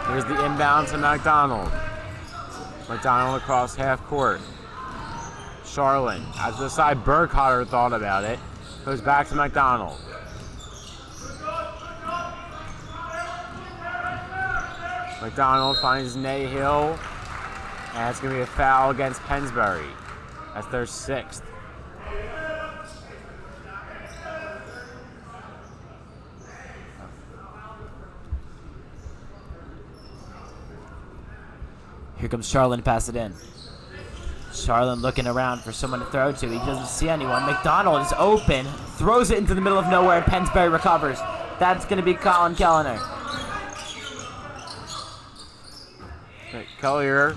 Here's the inbound to McDonald. McDonald across half court. Sharlin out to the side. Bergkoetter thought about it. Goes back to McDonald. McDonald finds Nahill. And it's going to be a foul against Pennsbury. That's their 6th. Here comes Sharlin to pass it in. Sharlin looking around for someone to throw to. He doesn't see anyone. McDonald is open. Throws it into the middle of nowhere, and Pennsbury recovers. That's going to be Colin Kelliher. Kelliher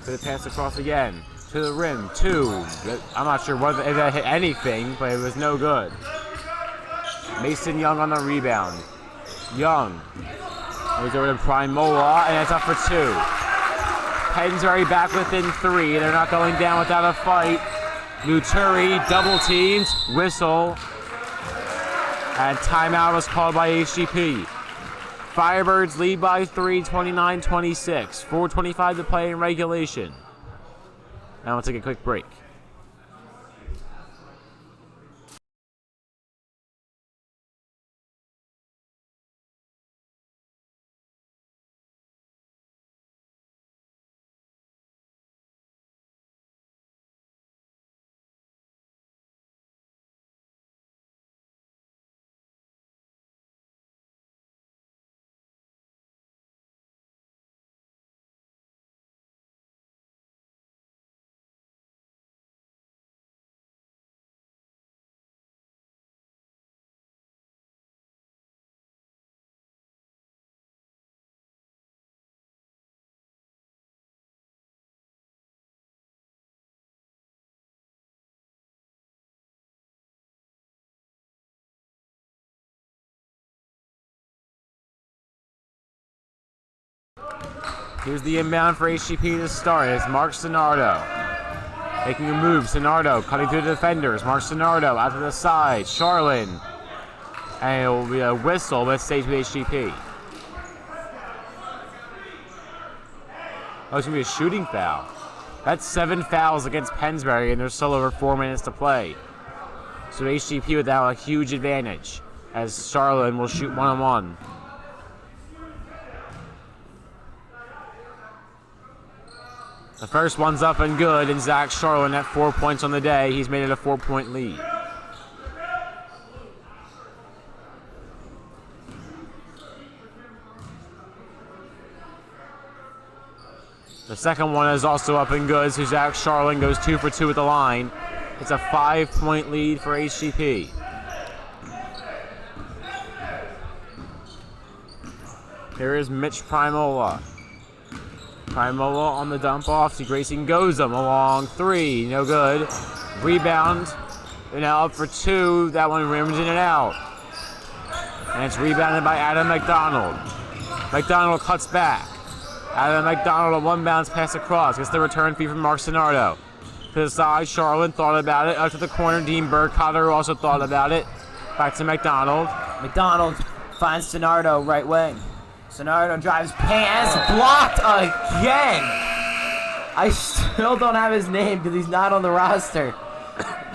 for the pass across again. To the rim. 2. I'm not sure if that hit anything, but it was no good. Mason Young on the rebound. Young goes over to Primola, and it's up for 2. Pennsbury back within 3. They're not going down without a fight. Muturi double teams. Whistle. And timeout was called by HGP. Firebirds lead by 3, 29-26. 4:25 to play in regulation. Now we'll take a quick break. Here's the inbound for HGP to start. It's Mark Stenardo making a move. Stenardo cutting through the defenders. Mark Stenardo out to the side. Sharlin. And it will be a whistle, but it stays with HGP. Oh, it's going to be a shooting foul. That's 7 fouls against Pennsbury, and there's still over 4 minutes to play. So HGP with now a huge advantage, as Sharlin will shoot one-on-one. The first one's up and good, and Zach Sharlin at 4 points on the day. He's made it a 4-point lead. The second one is also up and good, so Zach Sharlin goes 2 for 2 at the line. It's a 5-point lead for HGP. Here is Mitch Primola. Primola on the dump off to Grayson Gozum. A long 3, no good. Rebound. Now up for two. That one rims in and out. And it's rebounded by Aden McDonald. McDonald cuts back. Aden McDonald, a one bounce pass across. Gets the return fee from Stenardo. To the side, Sharlin thought about it. Out to the corner, Dean Bergkoetter also thought about it. Back to McDonald. McDonald finds Stenardo, right wing. Stenardo drives pants, blocked again. I still don't have his name because he's not on the roster.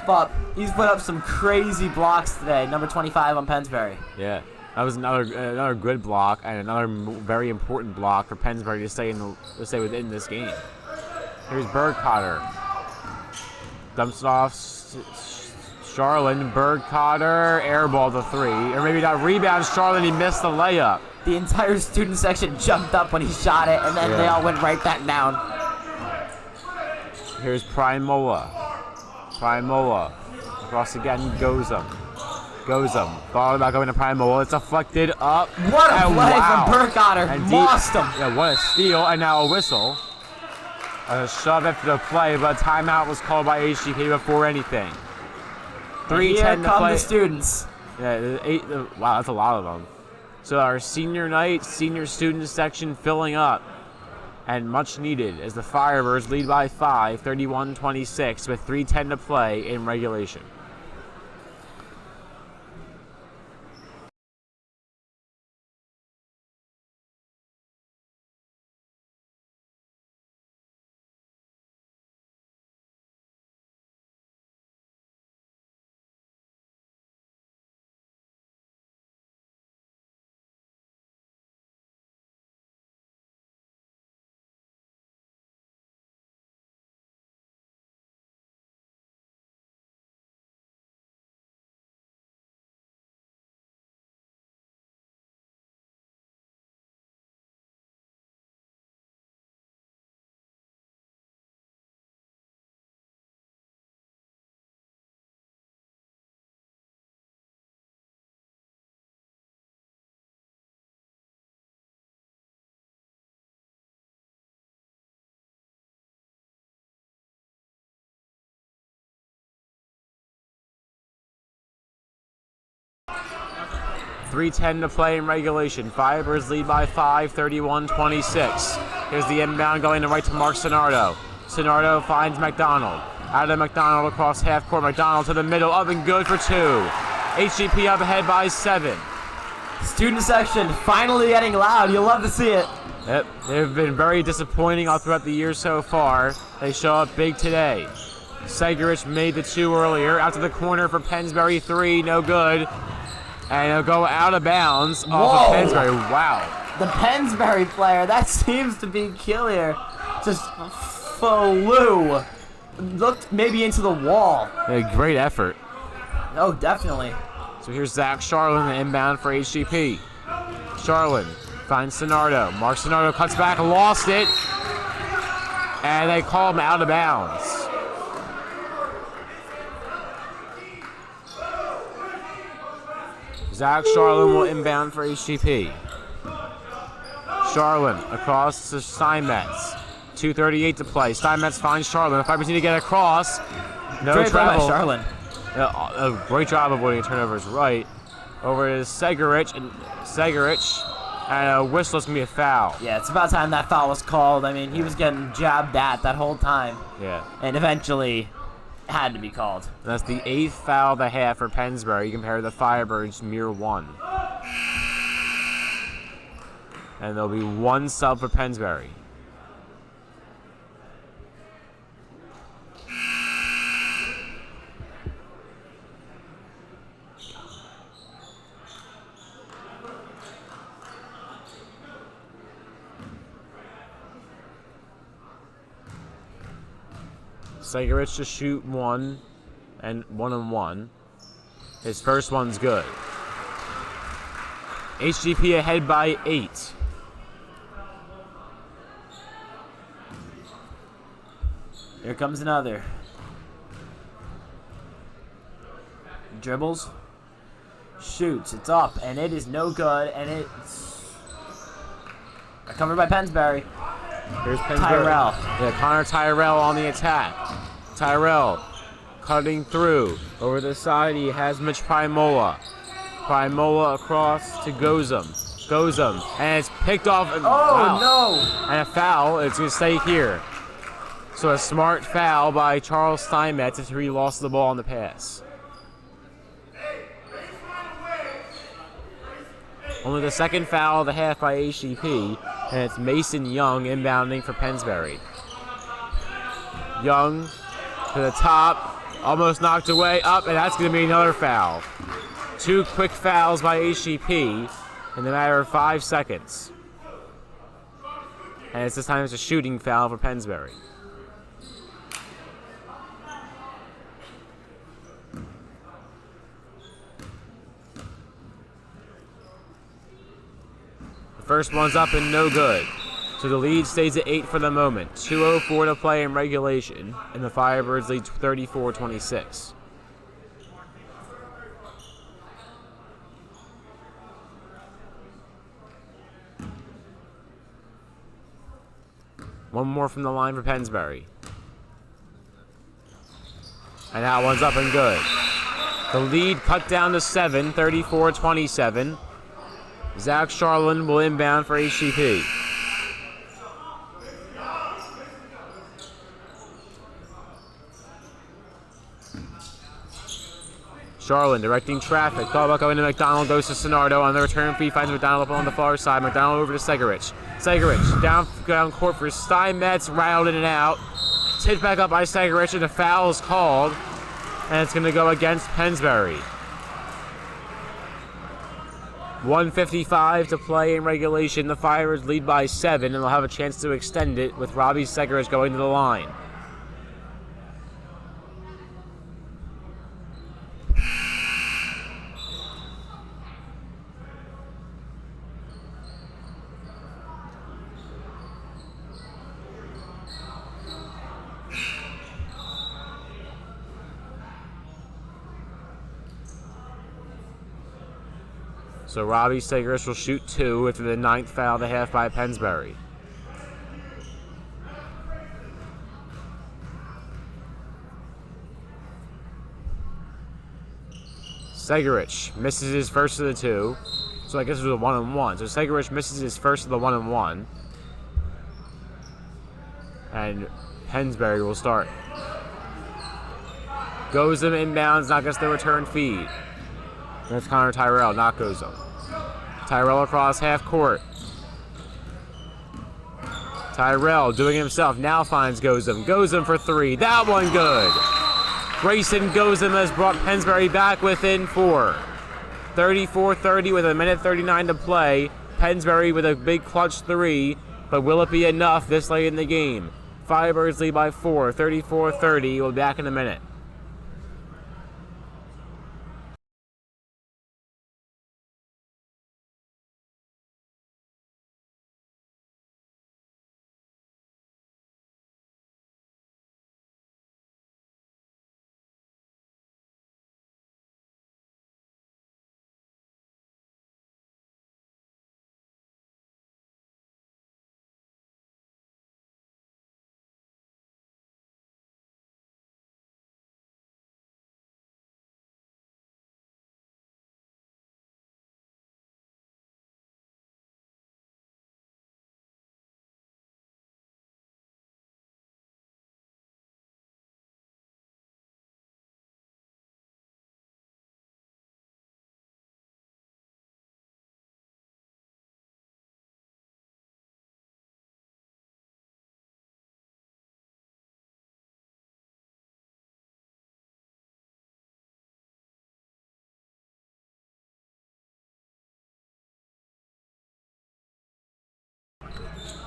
But he's put up some crazy blocks today. Number 25 on Pennsbury. Yeah, that was another good block and another very important block for Pennsbury to stay within this game. Here's Bergkoetter. Dumps it off. Sharlin, Bergkoetter, airball to three. Or maybe not rebound. Sharlin, he missed the layup. The entire student section jumped up when he shot it, and then they all went right back down. Here's Primola. Primola. Across again, Gozum. Ball back over to Primola. It's deflected up. What a play from Bergkoetter. And Lost him. Yeah, what a steal. And now a whistle. A shove after the play, but a timeout was called by HGP before anything. 3:10 Here to come play. the students. Yeah, wow, that's a lot of them. So our senior night, senior student section filling up. And much needed as the Firebirds lead by 5, 31-26, with 3:10 to play in regulation. .310 to play in regulation. Firebirds lead by 5, 31-26. Here's the inbound going to right to Stenardo. Stenardo finds McDonald. Aden McDonald across half court. McDonald to the middle, up and good for 2. HGP up ahead by 7. Student section finally getting loud. You'll love to see it. Yep, they've been very disappointing all throughout the year so far. They show up big today. Segarich made the 2 earlier. Out to the corner for Pennsbury, 3, no good. And it'll go out of bounds off of Pennsbury. Wow. The Pennsbury player, that seems to be Kelliher. Just flew. Looked maybe into the wall. Yeah, great effort. Oh, definitely. So here's Zach Sharlin, the inbound for HGP. Sharlin finds Stenardo. Stenardo cuts back, lost it. And they call him out of bounds. Zach Sharlin will inbound for HGP. Sharlin across to Steinmetz. 2:38 to play. Steinmetz finds Sharlin. The Fibers need to get across. No Great travel. play by Sharlin. A great job avoiding turnovers right. Over to Segarich. And a whistle is going to be a foul. Yeah, it's about time that foul was called. I mean, he was getting jabbed at that whole time. Yeah. And eventually had to be called. That's the 8th foul of the half for Pennsbury compared to the Firebirds' mere 1. And there'll be 1 sub for Pennsbury. Segarich to shoot 1 and 1-on-1. His first one's good. HGP ahead by 8. Here comes another. Dribbles. Shoots. It's up, and it is no good, and it's covered by Pennsbury. Here's Pennsbury. Tyrrel. Yeah, Connor Tyrrel on the attack. Tyrrel cutting through. Over the side, he has Mitch Primola. Primola across to Gozum. Gozum, and it's picked off. No! And a foul. It's going to stay here. So a smart foul by Charles Steinmetz after he lost the ball on the pass. Only the second foul of the half by HGP, and it's Masyn Young inbounding for Pennsbury. Young to the top, almost knocked away, up, and that's going to be another foul. 2 quick fouls by HGP in the matter of 5 seconds. And this time it's a shooting foul for Pennsbury. The first one's up and no good. So the lead stays at 8 for the moment. 2:04 to play in regulation, and the Firebirds lead 34-26. One more from the line for Pennsbury. And that one's up and good. The lead cut down to 7, 34-27. Zach Sharlin will inbound for HGP. Sharlin directing traffic. Thought about going to McDonald, goes to Stenardo. On the return feed, finds McDonald up on the far side. McDonald over to Segarich. Segarich down court for Steinmetz, rattled in and out. Tipped back up by Segarich, and a foul is called. And it's going to go against Pennsbury. 1:55 to play in regulation. The Firebirds lead by 7, and they'll have a chance to extend it with Robbie Segarich going to the line. So Robbie Segarich will shoot 2 after the 9th foul of the half by Pennsbury. Segarich misses his first of the 2. So I guess it was a 1-on-1. So Segarich misses his first of the 1-on-1. And Pennsbury will start. Gozum inbounds, not gets the return feed. That's Connor Tyrrel, not Gozum. Tyrrel across half court. Tyrrel doing it himself, now finds Gozum. Gozum for 3, that one good. Grayson Gozum has brought Pennsbury back within 4. 34-30 with 1:39 to play. Pennsbury with a big clutch 3, but will it be enough this late in the game? Firebirds lead by 4, 34-30. We'll be back in a minute.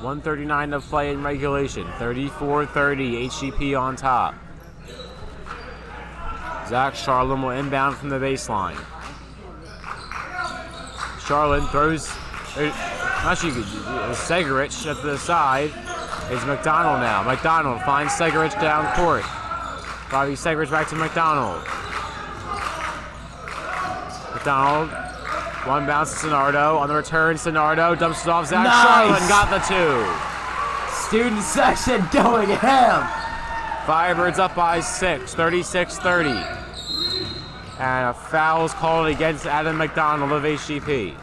.139 to play in regulation. 34-30, HGP on top. Zach Sharlin will inbound from the baseline. Sharlin throws, actually Segarich up to the side. Is McDonald now. McDonald finds Segarich down court. Robbie Segarich back to McDonald. McDonald. One bounce to Stenardo. On the return, Stenardo dumps it off. Zach Sharlin got the 2. Student section going ham. Firebirds up by 6, 36-30. And a foul is called against Aden McDonald of HGP.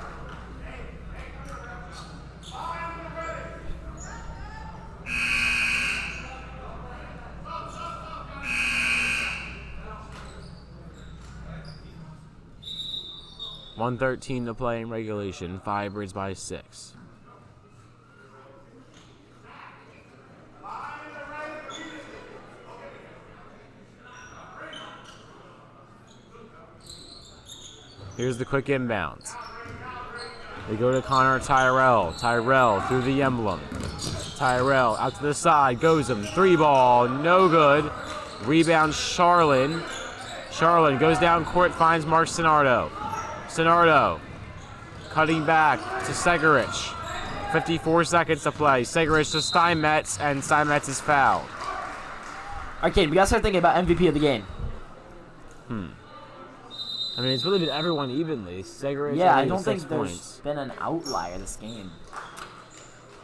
.113 to play in regulation. Firebirds by 6. Here's the quick inbounds. They go to Connor Tyrrel. Tyrrel through the emblem. Tyrrel out to the side. Gozum. 3-ball. No good. Rebound Sharlin. Sharlin goes down court. Finds Mark Stenardo. Stenardo cutting back to Segarich. 54 seconds to play. Segarich to Steinmetz. And Steinmetz is fouled. Arcade, we gotta start thinking about MVP of the game. I mean, it's really been everyone evenly. Segarich, Yeah, I don't think 6 there's points. been an outlier this game.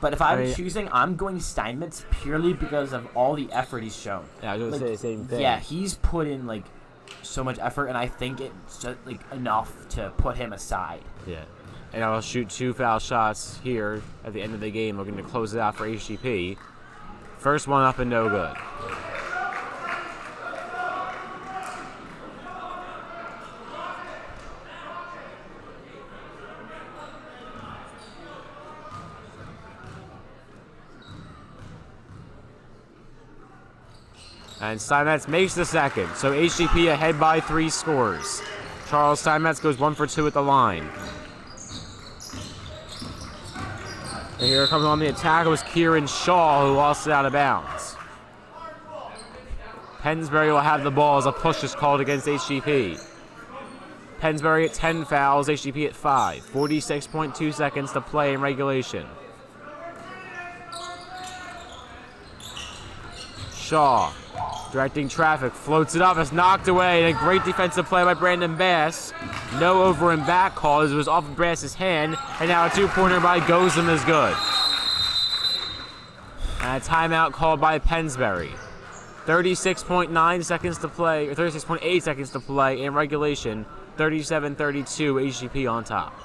But if I'm choosing, I'm going Steinmetz purely because of all the effort he's shown. Yeah, I was going to say the same thing. Yeah, he's put in, like, so much effort, and I think it's just, like, enough to put him aside. Yeah. And I'll shoot 2 foul shots here at the end of the game, looking to close it out for HGP. First one up and no good. And Steinmetz makes the second. So HGP ahead by 3 scores. Charles Steinmetz goes 1 for 2 at the line. And here comes on the attack was Kieran Shaw, who lost it out of bounds. Pennsbury will have the ball as a push is called against HGP. Pennsbury at 10 fouls, HGP at 5. 46.2 seconds to play in regulation. Shaw directing traffic, floats it up, it's knocked away, and a great defensive play by Brandon Bass. No over and back call as it was off of Bass's hand, and now a 2-pointer by Gozum is good. And a timeout called by Pennsbury. 36.9 seconds to play, or 36.8 seconds to play in regulation. 37-32, HGP on top.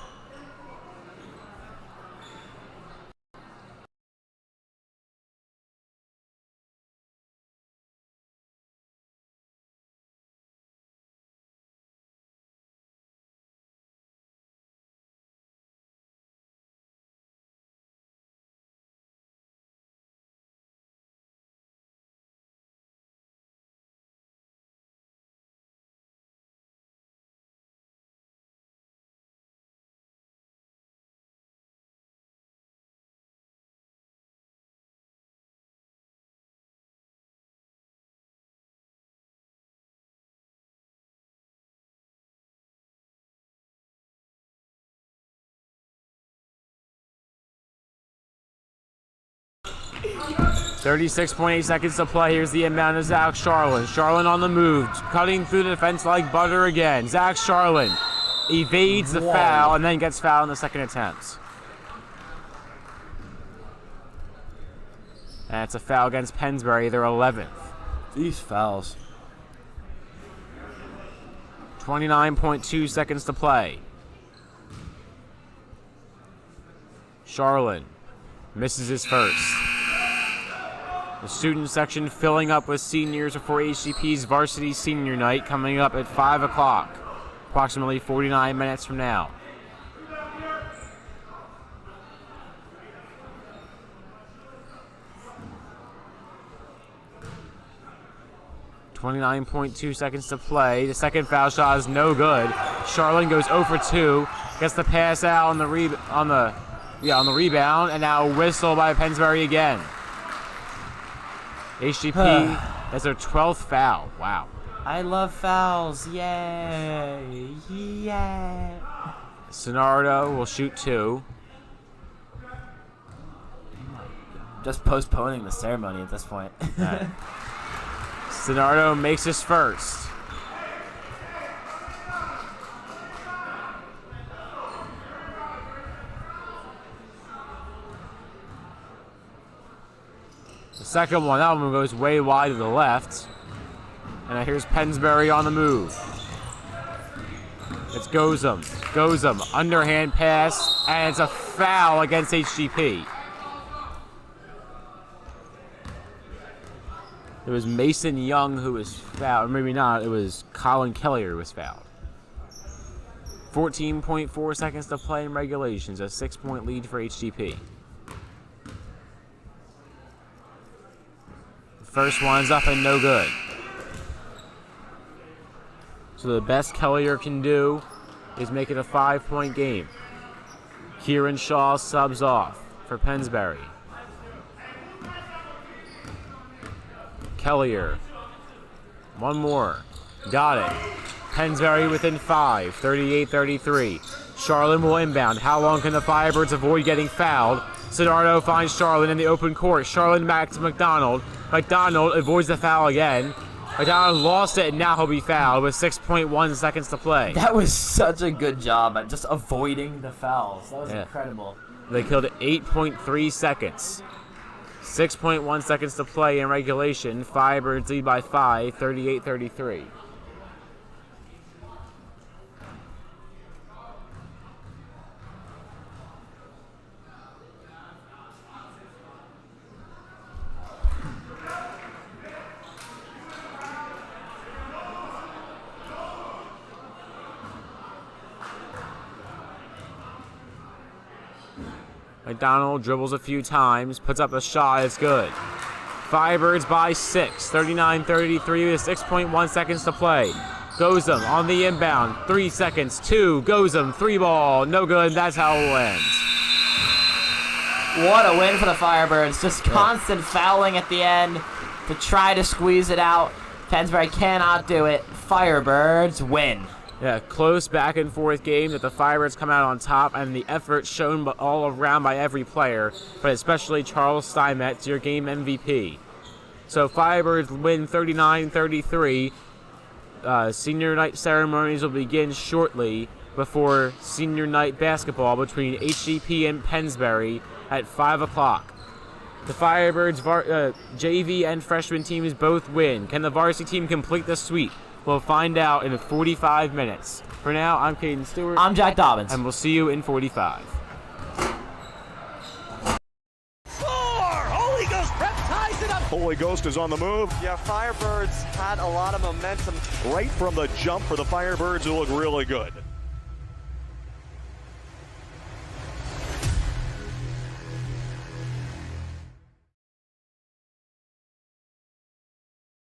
.8 seconds to play. Here's the inbound to Zach Sharlin. Sharlin on the move, cutting through the defense like butter again. Zach Sharlin evades the foul and then gets fouled in the second attempt. And it's a foul against Pennsbury, their 11th. These fouls. 29.2 seconds to play. Sharlin misses his first. The student section filling up with seniors before HGP's varsity senior night coming up at 5 o'clock, approximately 49 minutes from now. .2 seconds to play. The second foul shot is no good. Sharlin goes 0 for 2. Gets the pass out on the rebound, and now a whistle by Pennsbury again. HGP, that's their 12th foul. Wow. I love fouls. Yay. Yeah. Stenardo will shoot 2. Just postponing the ceremony at this point. Stenardo makes his first. The second one, that one goes way wide to the left. And here's Pennsbury on the move. It's Gozum. Gozum, underhand pass, and it's a foul against HGP. It was Mason Young who was fouled, or maybe not, it was Colin Kelliher who was fouled. 14.4 seconds to play in regulations, a 6-point lead for HGP. First one's up and no good. So the best Kelliher can do is make it a 5-point game. Kieran Shaw subs off for Pennsbury. Kelliher. One more. Got it. Pennsbury within 5, 38-33. Sharlin will inbound. How long can the Firebirds avoid getting fouled? Stenardo finds Sharlin in the open court. Sharlin back to McDonald. McDonald avoids the foul again. McDonald lost it, and now he'll be fouled with 6.1 seconds to play. That was such a good job at just avoiding the fouls. That was incredible. They killed it 8.3 seconds. 6.1 seconds to play in regulation. Firebirds lead by 5, 38-33. McDonald dribbles a few times, puts up a shot, it's good. Firebirds by 6, 39-33 with 6.1 seconds to play. Gozum on the inbound, 3 seconds, 2, Gozum, 3 ball, no good, that's how it will end. What a win for the Firebirds. Just constant fouling at the end to try to squeeze it out. Pennsbury cannot do it. Firebirds win. Yeah, close back and forth game that the Firebirds come out on top, and the effort shown all around by every player, but especially Charles Steinmetz, your game MVP. So Firebirds win 39-33. Senior night ceremonies will begin shortly before senior night basketball between HGP and Pennsbury at 5 o'clock. The Firebirds JV and freshman teams both win. Can the varsity team complete the sweep? We'll find out in 45 minutes. For now, I'm Caden Stewart. I'm Jack Dobbins. And we'll see you in 45. Holy Ghost prep ties it up. Holy Ghost is on the move. Yeah, Firebirds had a lot of momentum. Right from the jump for the Firebirds, who look really good.